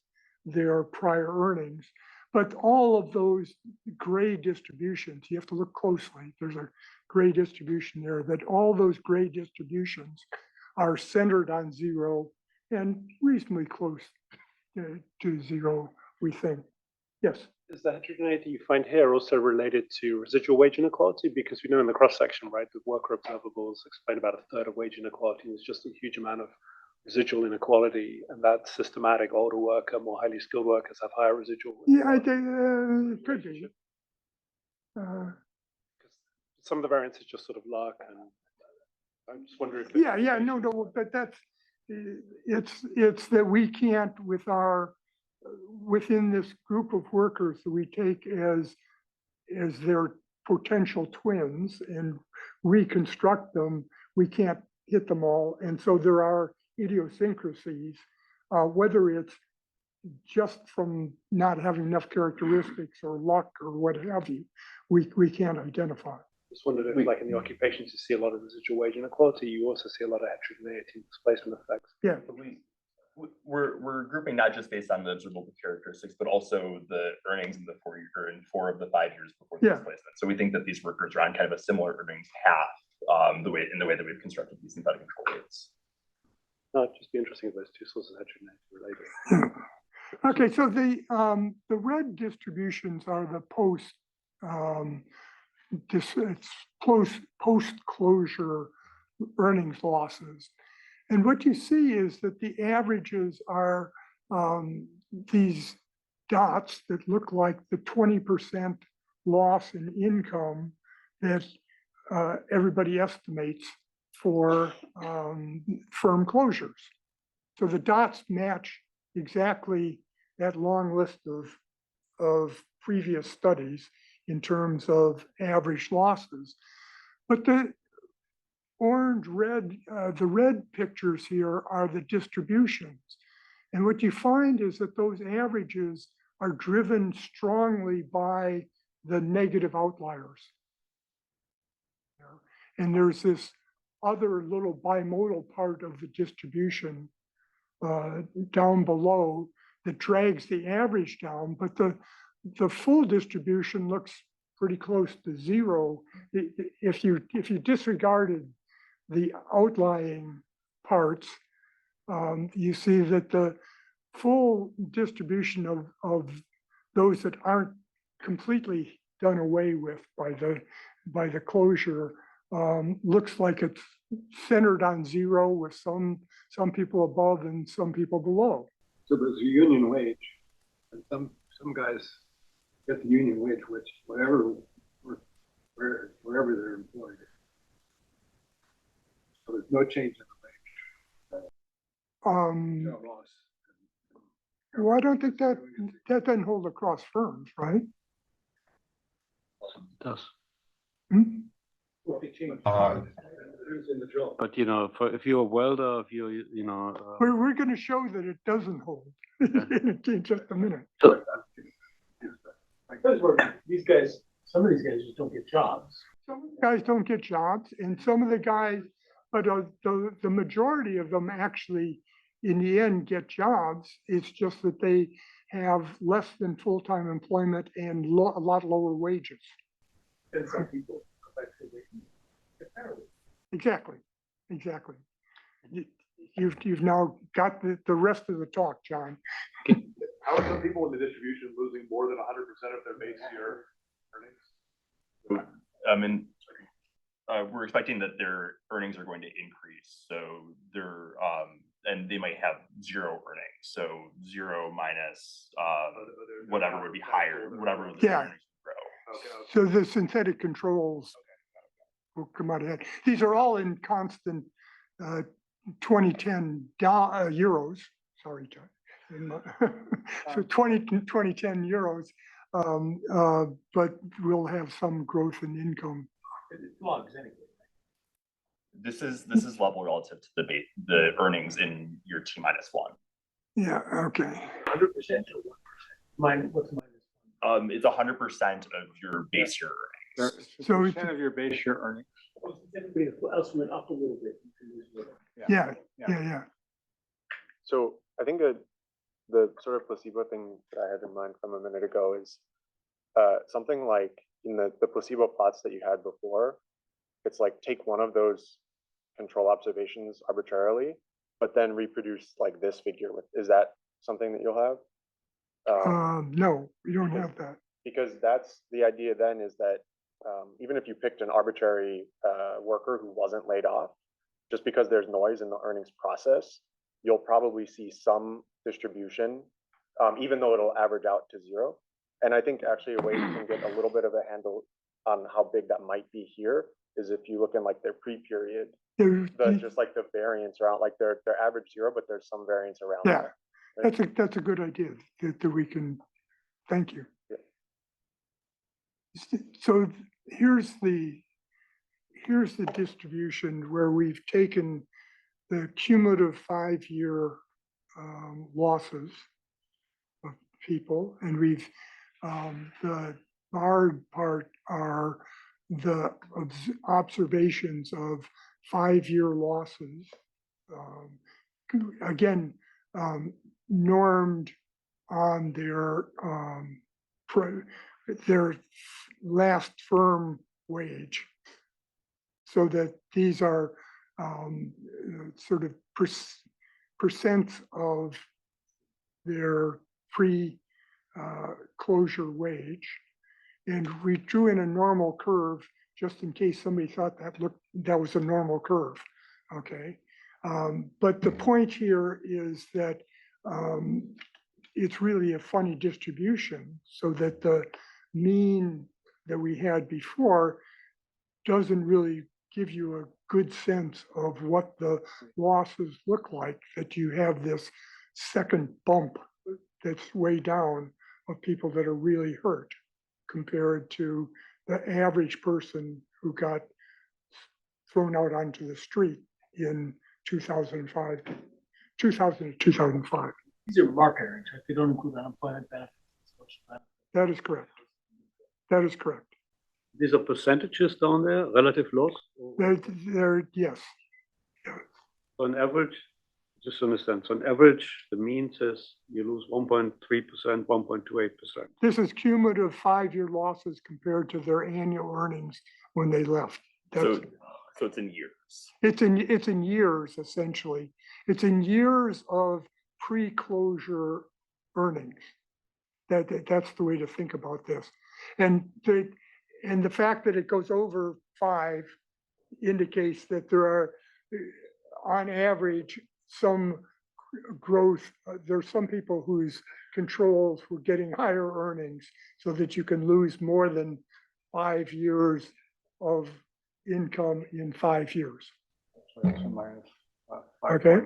their prior earnings. But all of those gray distributions, you have to look closely, there's a gray distribution there, that all those gray distributions are centered on zero and reasonably close to zero, we think. Yes. Is the heterogeneity you find here also related to residual wage inequality? Because we know in the cross-section, right, the worker observables explain about a third of wage inequality. There's just a huge amount of residual inequality, and that's systematic. Older worker, more highly skilled workers have higher residual. Yeah, I think it could be. Some of the variance is just sort of luck, and I'm just wondering if no, but that's it's that we can't within this group of workers that we take as their potential twins and reconstruct them, we can't hit them all, and so there are idiosyncrasies, whether it's just from not having enough characteristics or luck or what have you, we can't identify. Just wondered if, like in the occupations, you see a lot of residual wage inequality. You also see a lot of heterogeneity and displacement effects. Yeah. We're grouping not just based on the observable characteristics, but also the earnings in the 4 of the 5 years before the displacement. So we think that these workers are on kind of a similar earnings path in the way that we've constructed these synthetic control rates. No, it'd just be interesting if those two sources had related. Okay, so the red distributions are the post-closure earnings losses. And what you see is that the averages are these dots that look like the 20% loss in income that everybody estimates for firm closures. So the dots match exactly that long list of previous studies in terms of average losses. But the red pictures here are the distributions. And what you find is that those averages are driven strongly by the negative outliers. And there's this other little bimodal part of the distribution down below that drags the average down, but the full distribution looks pretty close to zero. If you disregarded the outlying parts, you see that the full distribution of those that aren't completely done away with by the closure looks like it's centered on zero with some people above and some people below. So there's a union wage, and some guys get the union wage, which wherever they're employed. So there's no change in the wage. Job loss. Well, I don't think that doesn't hold across firms, right? It does. Hmm? But if you're a welder, if you're, We're going to show that it doesn't hold in just a minute. Because these guys, some of these guys just don't get jobs. Some of the guys don't get jobs, and some of the guys, but the majority of them actually, in the end, get jobs. It's just that they have less than full-time employment and a lot lower wages. And some people effectively get married. Exactly. You've now got the rest of the talk, John. How are some people in the distribution losing more than 100% of their base year earnings? We're expecting that their earnings are going to increase. So and they might have zero earnings. So zero minus whatever would be higher, whatever the Yeah. earnings would grow. So the synthetic controls will come out ahead. These are all in constant 2010 euros. Sorry, John. So 2010 euros, but we'll have some growth in income. Logs anyway. This is level relative to the earnings in year T-1. Yeah. Okay. 100% or 1%? What's minus? It's 100% of your base year earnings. So percent of your base year earnings. Everybody else went up a little bit. yeah. So I think the sort of placebo thing that I had in mind from a minute ago is something like in the placebo plots that you had before. It's like take one of those control observations arbitrarily, but then reproduce like this figure with. Is that something that you'll have? No, we don't have that. Because that's the idea then is that even if you picked an arbitrary worker who wasn't laid off, just because there's noise in the earnings process, you'll probably see some distribution, even though it'll average out to zero. And I think actually a way you can get a little bit of a handle on how big that might be here is if you look in like their pre-period, just like the variance around, like their average zero, but there's some variance around Yeah, that. that's a good idea that we can. Thank you. Yeah. So here's the distribution where we've taken the cumulative 5-year losses of people, and we've the barred part are the observations of 5-year losses. Again, normed on their last firm wage. so that these are sort of percent of their pre-closure wage. And we drew in a normal curve just in case somebody thought that was a normal curve, okay? But the point here is that it's really a funny distribution, so that the mean that we had before doesn't really give you a good sense of what the losses look like, that you have this second bump that's way down of people that are really hurt compared to the average person who got thrown out onto the street in 2005, 2000 to 2005. These are market earnings, right? They don't include unemployment benefits. That is correct. That is correct. These are percentages down there, relative loss? Yes. So on average, just to understand, so on average, the mean says you lose 1.3%, 1.28%. This is cumulative 5-year losses compared to their annual earnings when they left. So it's in years. It's in years, essentially. It's in years of pre-closure earnings. That's the way to think about this. And the fact that it goes over 5 indicates that there are, on average, some growth. There's some people whose controls were getting higher earnings, so that you can lose more than 5 years of income in 5 years. So it's a minus Okay.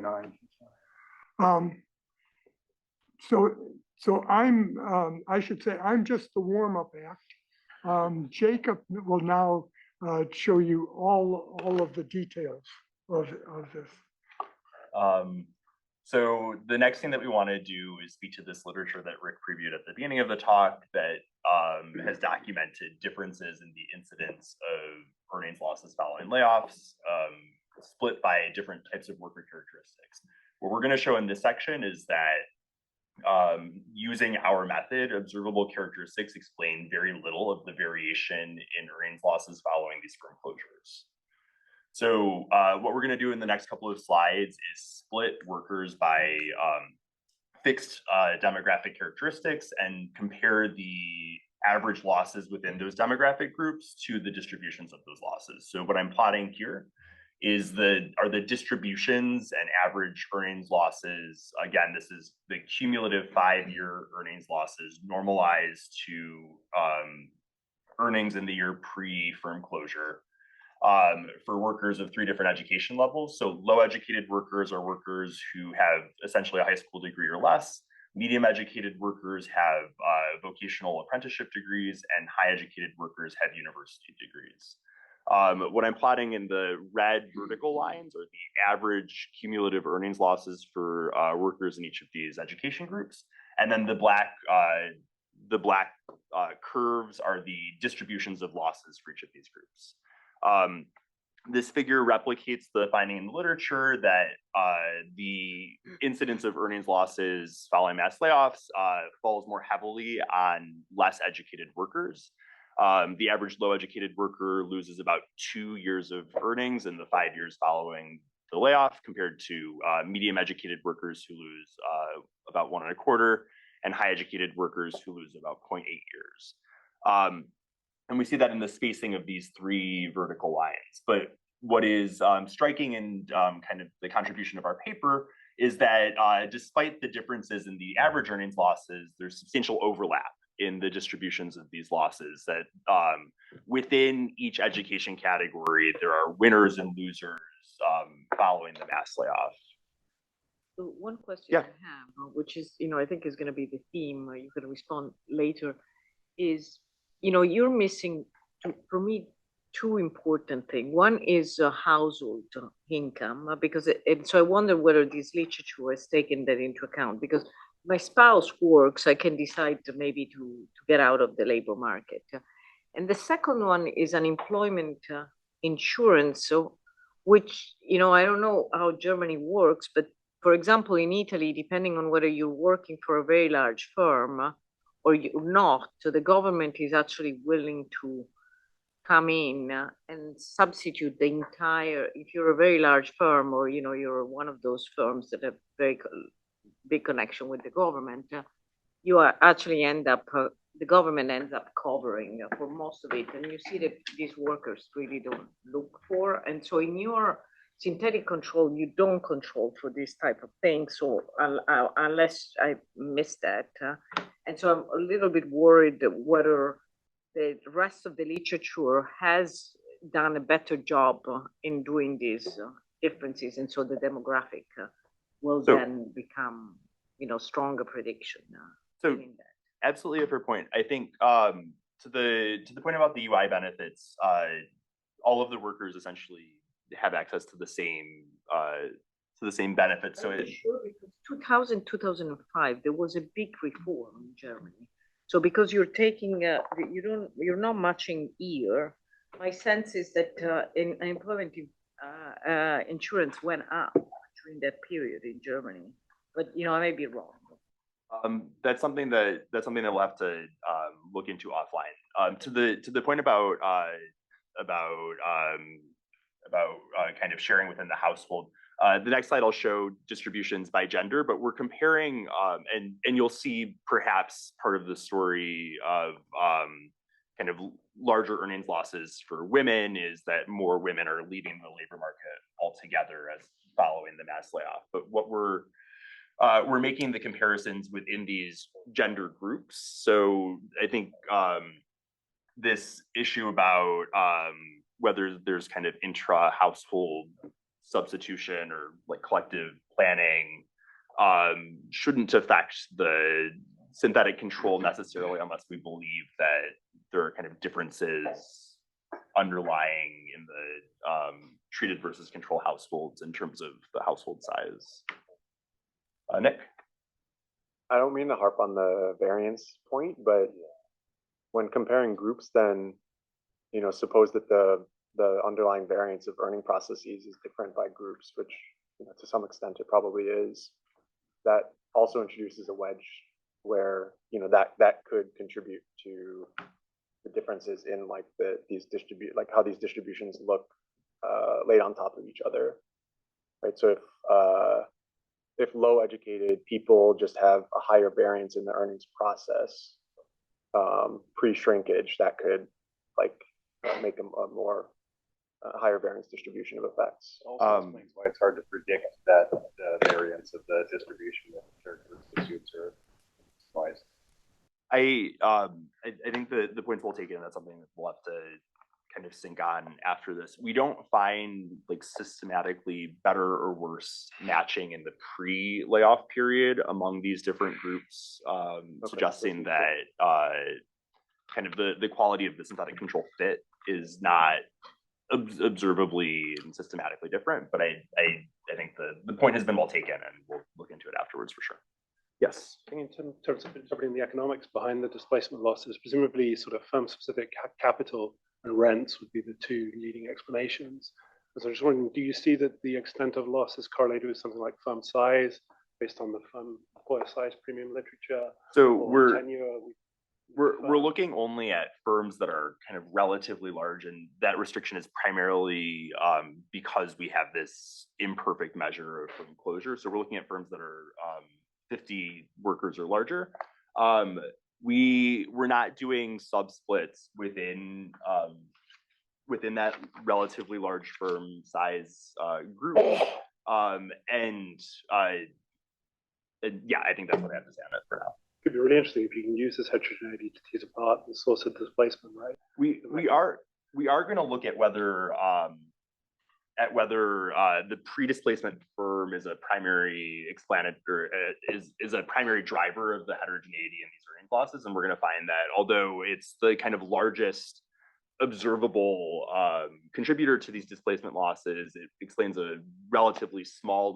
5.9. So I should say, I'm just the warm-up act. Jacob will now show you all of the details of this. So the next thing that we want to do is speak to this literature that Rick previewed at the beginning of the talk that has documented differences in the incidence of earnings losses following layoffs, split by different types of worker characteristics. What we're going to show in this section is that using our method, observable characteristics explain very little of the variation in earnings losses following these firm closures. So what we're going to do in the next couple of slides is split workers by fixed demographic characteristics and compare the average losses within those demographic groups to the distributions of those losses. So what I'm plotting here is are the distributions and average earnings losses. Again, this is the cumulative 5-year earnings losses normalized to earnings in the year pre-firm closure. For workers of 3 different education levels. So low educated workers are workers who have essentially a high school degree or less. Medium educated workers have vocational apprenticeship degrees, and high educated workers have university degrees. What I'm plotting in the red vertical lines are the average cumulative earnings losses for workers in each of these education groups. And then the black curves are the distributions of losses for each of these groups. This figure replicates the finding in the literature that the incidence of earnings losses following mass layoffs falls more heavily on less educated workers. The average low educated worker loses about 2 years of earnings in the 5 years following the layoff, compared to medium educated workers who lose about 1.25, and high educated workers who lose about 0.8 years. And we see that in the spacing of these 3 vertical lines. But what is striking in kind of the contribution of our paper is that despite the differences in the average earnings losses, there's substantial overlap in the distributions of these losses, that within each education category, there are winners and losers following the mass layoff. So one question I have, which is, I think is going to be the theme, you can respond later, is, you're missing, for me, 2 important things. One is household income, and so I wonder whether this literature has taken that into account, because my spouse works, I can decide to maybe to get out of the labor market. And the second one is unemployment insurance, so which, I don't know how Germany works, but for example, in Italy, depending on whether you're working for a very large firm or you're not, so the government is actually willing to come in and substitute the entire, if you're a very large firm or, you know, you're one of those firms that have very big connection with the government, you are actually the government ends up covering for most of it. And you see that these workers really don't look for. And so in your synthetic control, you don't control for this type of thing. So unless I missed that. And so I'm a little bit worried that whether the rest of the literature has done a better job in doing these differences. And so the demographic will then become, you know, stronger prediction. So absolutely a fair point. I think to the point about the UI benefits, all of the workers essentially have access to the same benefits. So because 2000, 2005, there was a big reform in Germany. So because you're taking, you're not matching year. My sense is that employment insurance went up during that period in Germany, but you know I may be wrong. That's something that we'll have to look into offline. To the point about kind of sharing within the household. The next slide I'll show distributions by gender, but we're comparing, and you'll see perhaps part of the story of kind of larger earnings losses for women is that more women are leaving the labor market altogether as following the mass layoff. But what we're making the comparisons within these gender groups. So I think this issue about whether there's kind of intra-household substitution or like collective planning shouldn't affect the synthetic control necessarily unless we believe that there are kind of differences underlying in the treated versus control households in terms of the household size. Nick? I don't mean to harp on the variance point, but when comparing groups, then, you know, suppose that the underlying variance of earning processes is different by groups, which, you know, to some extent it probably is. That also introduces a wedge where, you know, that could contribute to the differences in like how these distributions look laid on top of each other, right? So if low educated people just have a higher variance in the earnings process pre-shrinkage, that could like make them a more higher variance distribution of effects. Also explains why it's hard to predict that the variance of the distribution that characteristics are wise. I think the point's well taken. That's something that we'll have to kind of sync on after this. We don't find like systematically better or worse matching in the pre-layoff period among these different groups, suggesting that kind of the quality of the synthetic control fit is not observably and systematically different. But I think the point has been well taken, and we'll look into it afterwards for sure. Yes. I think in terms of interpreting the economics behind the displacement losses, presumably sort of firm-specific capital and rents would be the two leading explanations. So I'm just wondering, do you see that the extent of loss is correlated with something like firm size, based on the firm employer size premium literature? So we're looking only at firms that are kind of relatively large, and that restriction is primarily because we have this imperfect measure of firm closure. So we're looking at firms that are 50 workers or larger. We're not doing sub splits within that relatively large firm size group. And yeah, I think that's what I have to say on it for now. Could be really interesting if you can use this heterogeneity to tease apart the source of displacement, right? We are going to look at whether the pre-displacement firm is a primary is a primary driver of the heterogeneity in these earnings losses, and we're going to find that although it's the kind of largest observable contributor to these displacement losses, it explains a relatively small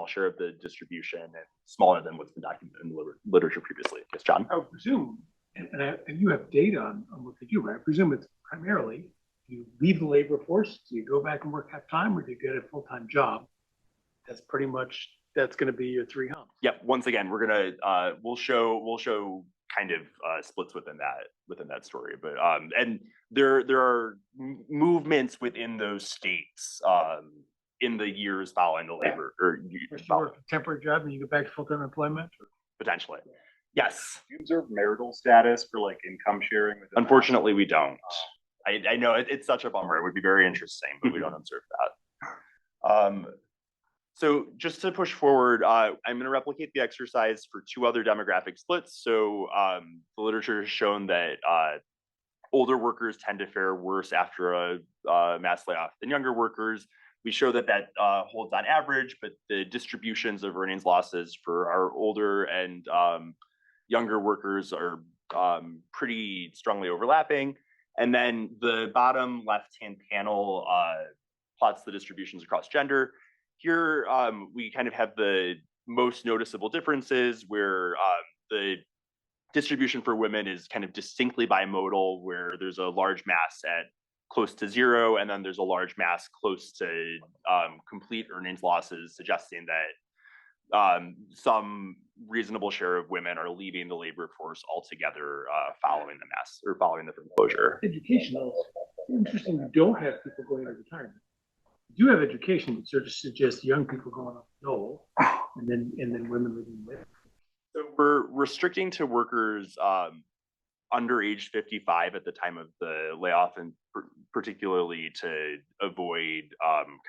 share of the distribution and smaller than what's been documented in the literature previously. Yes, John? I would presume, and you have data on what they do, right? I presume it's primarily you leave the labor force, do you go back and work half-time, or do you get a full-time job? That's pretty much that's gonna be your three humps. Yep, once again, we're gonna, we'll show kind of splits within that story, but and there are movements within those states in the years following the labor or First you work a temporary job and you go back to full-time employment? potentially. Yes. Do you observe marital status for like income sharing? Unfortunately, we don't. I know it's such a bummer. It would be very interesting, but we don't observe that. So just to push forward, I'm going to replicate the exercise for two other demographic splits. So the literature has shown that older workers tend to fare worse after a mass layoff than younger workers. We show that holds on average, but the distributions of earnings losses for our older and younger workers are pretty strongly overlapping. And then the bottom left-hand panel plots the distributions across gender. Here, we kind of have the most noticeable differences where the distribution for women is kind of distinctly bimodal, where there's a large mass at close to zero, and then there's a large mass close to complete earnings losses, suggesting that some reasonable share of women are leaving the labor force altogether following the firm closure. Education is interesting. You don't have people going into retirement. You do have education that sort of suggests young people going up dole, and then women leaving the labor. So we're restricting to workers under age 55 at the time of the layoff, and particularly to avoid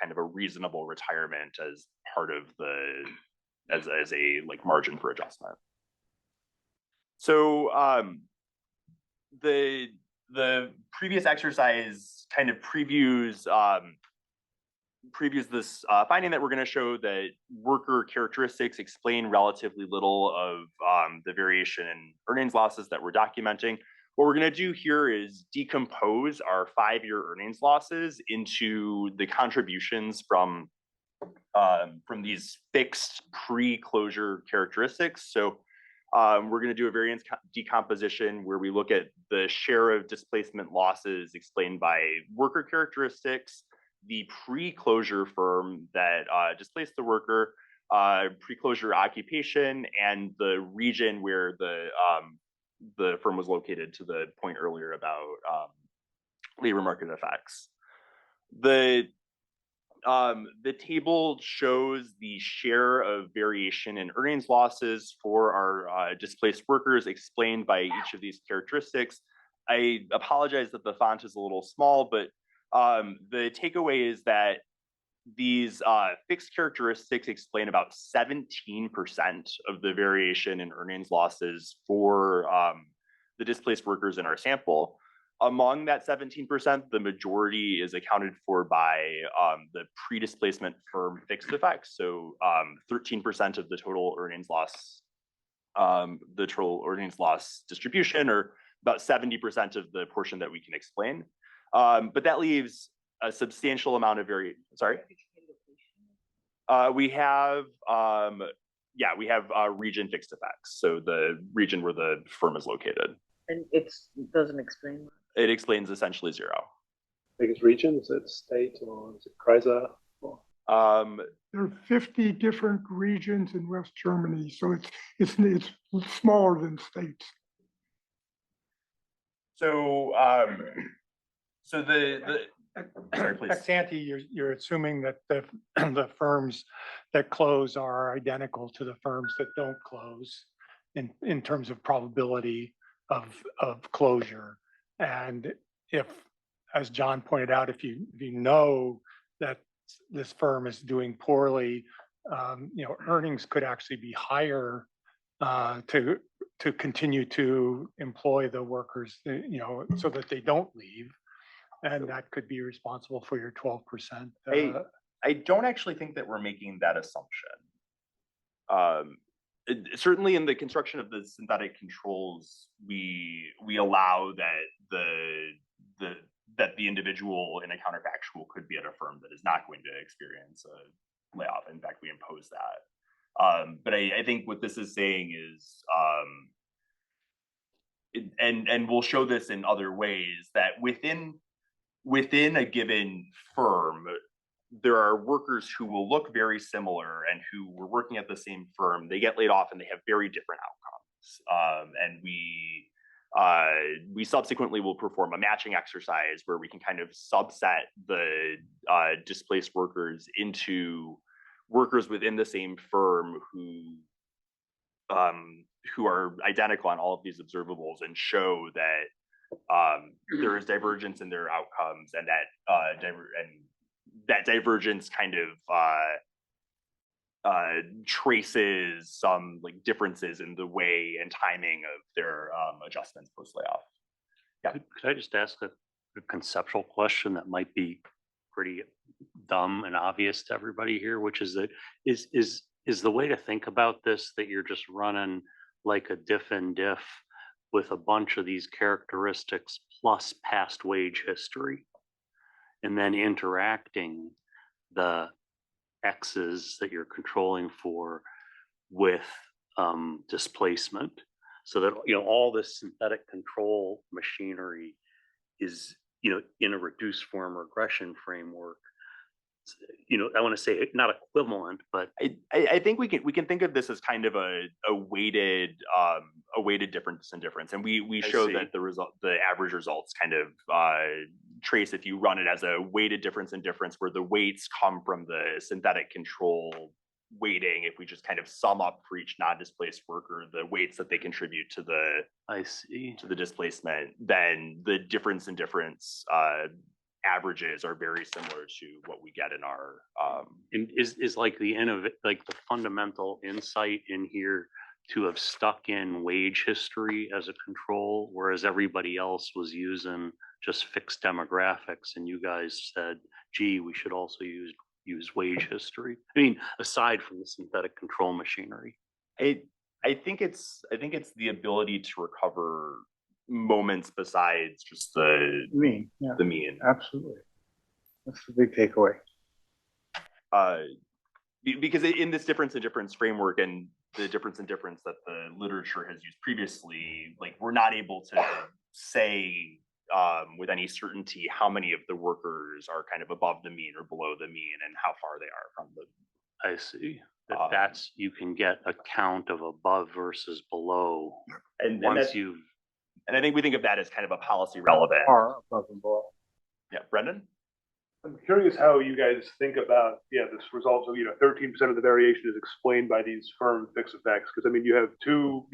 kind of a reasonable retirement as part of as a like margin for adjustment. So the previous exercise kind of previews this finding that we're going to show that worker characteristics explain relatively little of the variation in earnings losses that we're documenting. What we're going to do here is decompose our 5-year earnings losses into the contributions from these fixed pre-closure characteristics. So we're going to do a variance decomposition where we look at the share of displacement losses explained by worker characteristics, the pre-closure firm that displaced the worker, pre-closure occupation, and the region where the firm was located, to the point earlier about labor market effects. The table shows the share of variation in earnings losses for our displaced workers explained by each of these characteristics. I apologize that the font is a little small, but the takeaway is that these fixed characteristics explain about 17% of the variation in earnings losses for the displaced workers in our sample. Among that 17%, the majority is accounted for by the pre-displacement firm fixed effects. So 13% of the total earnings loss, distribution, or about 70% of the portion that we can explain. But that leaves a substantial amount of sorry? We have region fixed effects. So the region where the firm is located. And it doesn't explain that. It explains essentially zero. Biggest region, is it state or is it Kreiser? There are 50 different regions in West Germany, so it's smaller than states. So sorry, please. Santi, you're assuming that the firms that close are identical to the firms that don't close in terms of probability of closure. And if, as John pointed out, if you know that this firm is doing poorly, earnings could actually be higher to continue to employ the workers, so that they don't leave. And that could be responsible for your 12%. I don't actually think that we're making that assumption. Certainly in the construction of the synthetic controls, we allow that the individual in a counterfactual could be at a firm that is not going to experience a layoff. In fact, we impose that. But I think what this is saying is, and we'll show this in other ways, that within a given firm, there are workers who will look very similar and who were working at the same firm. They get laid off and they have very different outcomes. And we subsequently will perform a matching exercise where we can kind of subset the displaced workers into workers within the same firm who are identical on all of these observables, and show that there is divergence in their outcomes, and that divergence kind of traces some like differences in the way and timing of their adjustments post layoff. Yeah. Could I just ask a conceptual question that might be pretty dumb and obvious to everybody here, which is that is the way to think about this that you're just running like a diff and diff with a bunch of these characteristics plus past wage history, and then interacting the X's that you're controlling for with displacement, so that all this synthetic control machinery is in a reduced form regression framework. I want to say not equivalent, but I think we can think of this as kind of a weighted difference in difference, and we show that the average results kind of trace, if you run it as a weighted difference in difference, where the weights come from the synthetic control weighting. If we just kind of sum up for each non-displaced worker the weights that they contribute to the displacement, then the difference in difference averages are very similar to what we get in our is like the fundamental insight in here to have stuck in wage history as a control, whereas everybody else was using just fixed demographics, and you guys said, gee, we should also use wage history. I mean, aside from the synthetic control machinery. I think it's the ability to recover moments besides just the mean. Yeah, the mean. absolutely. That's the big takeaway. Because in this difference in difference framework and the difference in difference that the literature has used previously, like we're not able to say with any certainty how many of the workers are kind of above the mean or below the mean, and how far they are from the. I see. That's you can get a count of above versus below, and once you've. And I think we think of that as kind of a policy relevant. Far above and below. Yeah, Brendan? I'm curious how you guys think about, this result of, 13% of the variation is explained by these firm fixed effects. Because I mean, you have two,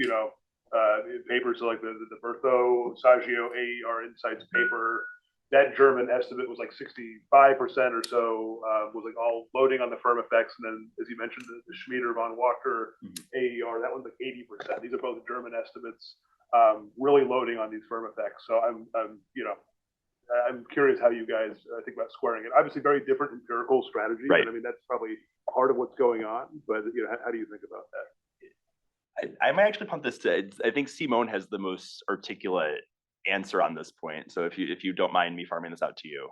papers like the Bertho, Saggio, AER Insights paper. That German estimate was like 65% or so, was like all loading on the firm effects. And then, as you mentioned, the Schmieder von Wachter AER, that one's like 80%. These are both German estimates. Really loading on these firm effects. So I'm curious how you guys think about squaring it. Obviously, very different empirical strategy, right. But I mean that's probably part of what's going on. But how do you think about that? I might actually punt this to. I think Simone has the most articulate answer on this point. So if you don't mind me farming this out to you.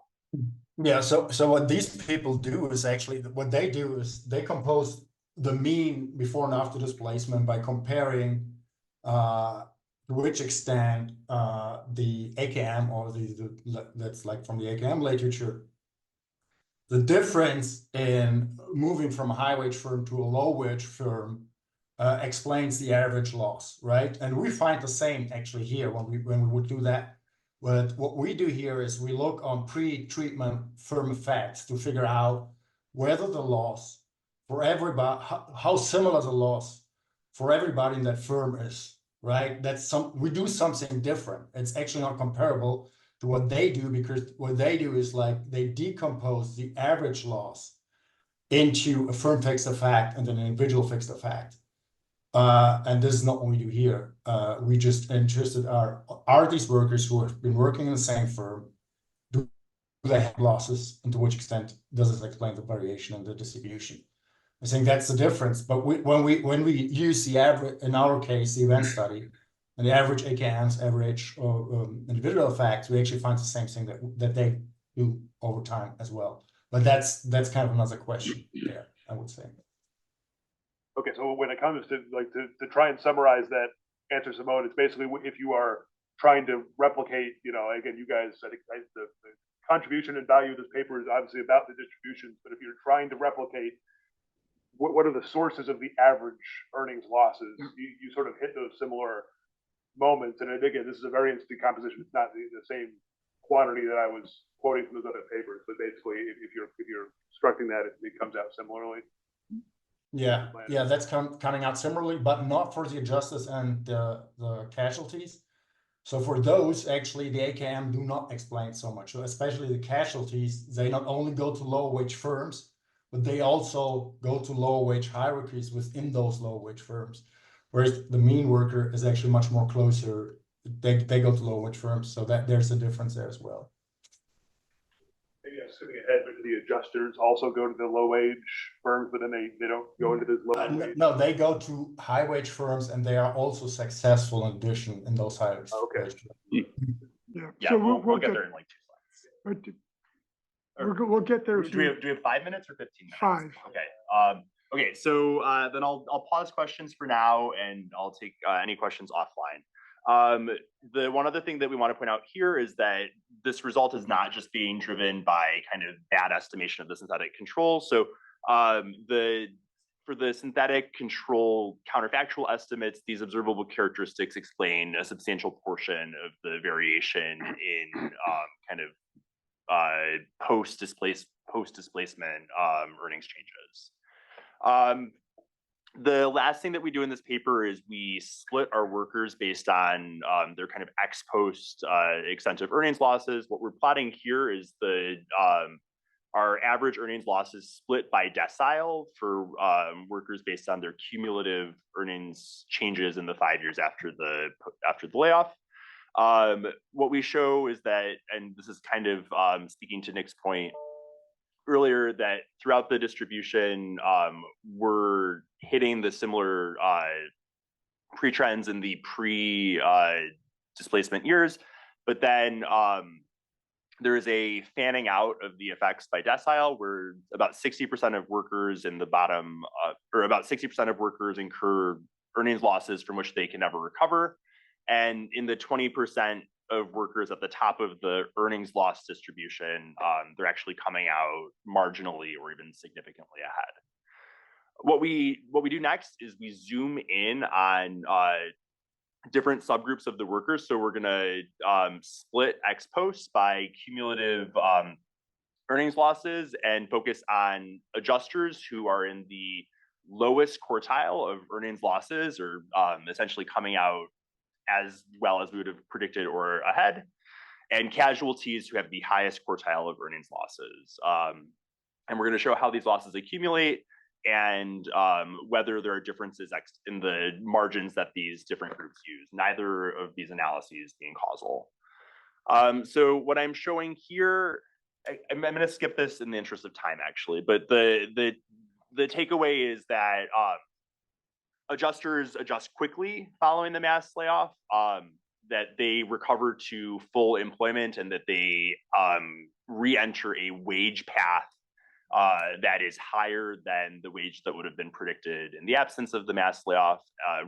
Yeah. So what these people do is actually what they do is they compose the mean before and after displacement by comparing. To which extent the AKM or that's like from the AKM literature, the difference in moving from a high wage firm to a low wage firm explains the average loss, right? And we find the same actually here when we would do that. But what we do here is we look on pre-treatment firm effects to figure out whether the loss for everybody, how similar the loss for everybody in that firm is. Right, we do something different. It's actually not comparable to what they do, because what they do is like they decompose the average loss into a firm fixed effect and an individual fixed effect. And this is not what we do here. We just interested are these workers who have been working in the same firm, do they have losses, and to which extent does it explain the variation in the distribution? I think that's the difference. But when we use the average, in our case, the event study, and the average AKMs, average individual effects, we actually find the same thing that they do over time as well. But that's kind of another question there, I would say. Okay, so when it comes to to try and summarize that answer, Simone, it's basically if you are trying to replicate, again, you guys, I think the contribution and value of this paper is obviously about the distributions, but if you're trying to replicate what are the sources of the average earnings losses, you sort of hit those similar moments. And again, this is a very interesting composition. It's not the same quantity that I was quoting from those other papers, but basically, if you're constructing that, it comes out similarly. Yeah, that's coming out similarly, but not for the adjusters and the casualties. So for those, actually, the AKM do not explain so much. So especially the casualties, they not only go to low wage firms, but they also go to low wage hierarchies within those low wage firms. Whereas the mean worker is actually much more closer. They go to low wage firms, so that there's a difference there as well. Maybe I'm skipping ahead, but the adjusters also go to the low wage firms, but then they don't go into this low wage. No, they go to high wage firms, and they are also successful in addition in those high wage. Okay. Yeah, So we'll get there in like 2 slides. We'll get there. Do we have 5 minutes or 15 minutes? 5. Okay. Okay. So then I'll pause questions for now, and I'll take any questions offline. The one other thing that we want to point out here is that this result is not just being driven by kind of bad estimation of the synthetic control. So for the synthetic control counterfactual estimates, these observable characteristics explain a substantial portion of the variation in kind of post-displacement earnings changes. The last thing that we do in this paper is we split our workers based on their kind of ex post extent of earnings losses. What we're plotting here is our average earnings losses split by decile for workers based on their cumulative earnings changes in the 5 years after the layoff. What we show is that, and this is kind of speaking to Nick's point earlier, that throughout the distribution, we're hitting the similar pre-trends in the pre-displacement years, but then there is a fanning out of the effects by decile, where about 60% of workers in the bottom, or about 60% of workers incur earnings losses from which they can never recover. And in the 20% of workers at the top of the earnings loss distribution, they're actually coming out marginally or even significantly ahead. What we do next is we zoom in on different subgroups of the workers. So we're going to split ex post by cumulative earnings losses and focus on adjusters who are in the lowest quartile of earnings losses, or essentially coming out as well as we would have predicted or ahead, and casualties who have the highest quartile of earnings losses. And we're going to show how these losses accumulate and whether there are differences in the margins that these different groups use, neither of these analyses being causal. So what I'm showing here, I'm going to skip this in the interest of time, actually, but the takeaway is that adjusters adjust quickly following the mass layoff, that they recover to full employment, and that they re-enter a wage path that is higher than the wage that would have been predicted in the absence of the mass layoff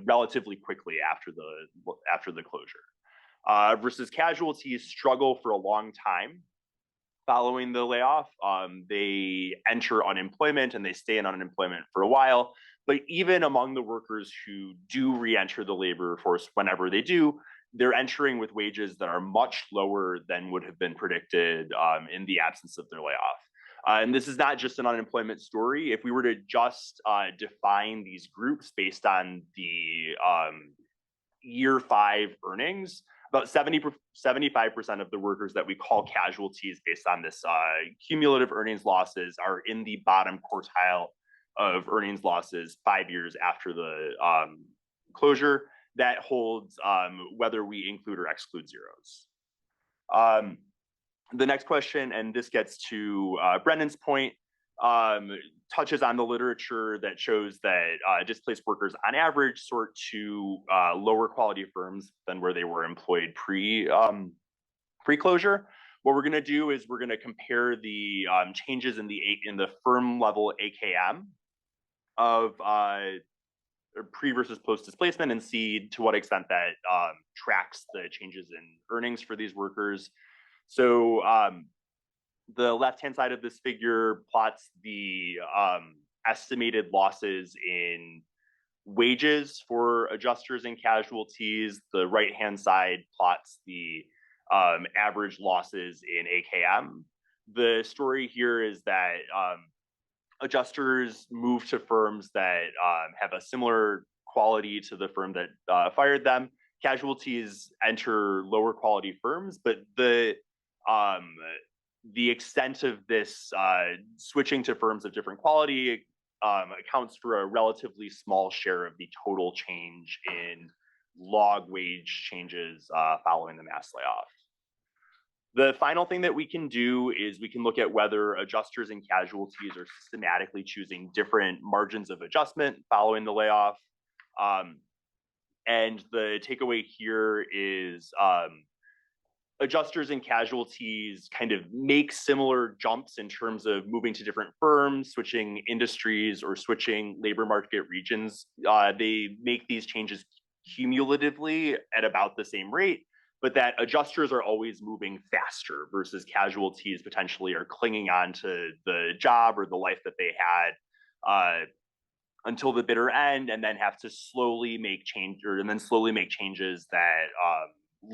relatively quickly after the closure. Versus casualties struggle for a long time following the layoff. They enter unemployment and they stay in unemployment for a while. But even among the workers who do re-enter the labor force whenever they do, they're entering with wages that are much lower than would have been predicted in the absence of their layoff. And this is not just an unemployment story. If we were to just define these groups based on the year 5 earnings, about 75% of the workers that we call casualties based on this cumulative earnings losses are in the bottom quartile of earnings losses 5 years after the closure. That holds whether we include or exclude zeros. The next question, and this gets to Brendan's point, touches on the literature that shows that displaced workers on average sort to lower quality firms than where they were employed pre-closure. What we're going to do is we're going to compare the changes in the firm level AKM of pre versus post displacement, and see to what extent that tracks the changes in earnings for these workers. So The left-hand side of this figure plots the estimated losses in wages for adjusters and casualties. The right-hand side plots the average losses in AKM. The story here is that adjusters move to firms that have a similar quality to the firm that fired them. Casualties enter lower quality firms, but the extent of this switching to firms of different quality accounts for a relatively small share of the total change in log wage changes following the mass layoff. The final thing that we can do is we can look at whether adjusters and casualties are systematically choosing different margins of adjustment following the layoff. And the takeaway here is adjusters and casualties kind of make similar jumps in terms of moving to different firms, switching industries, or switching labor market regions. They make these changes cumulatively at about the same rate, but that adjusters are always moving faster versus casualties potentially are clinging on to the job or the life that they had until the bitter end, and then have to slowly make changes that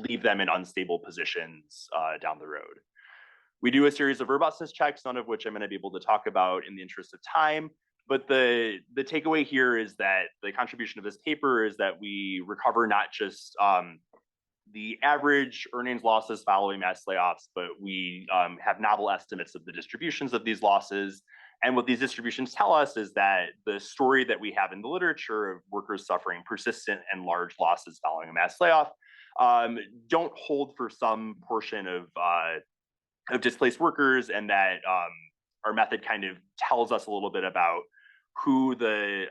leave them in unstable positions down the road. We do a series of robustness checks, none of which I'm going to be able to talk about in the interest of time. But the takeaway here is that the contribution of this paper is that we recover not just the average earnings losses following mass layoffs, but we have novel estimates of the distributions of these losses. And what these distributions tell us is that the story that we have in the literature of workers suffering persistent and large losses following a mass layoff don't hold for some portion of displaced workers, and that our method kind of tells us a little bit about who the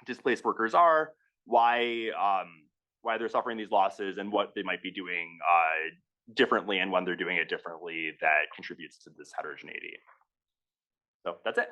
displaced workers are, why they're suffering these losses, and what they might be doing differently, and when they're doing it differently that contributes to this heterogeneity. So that's it.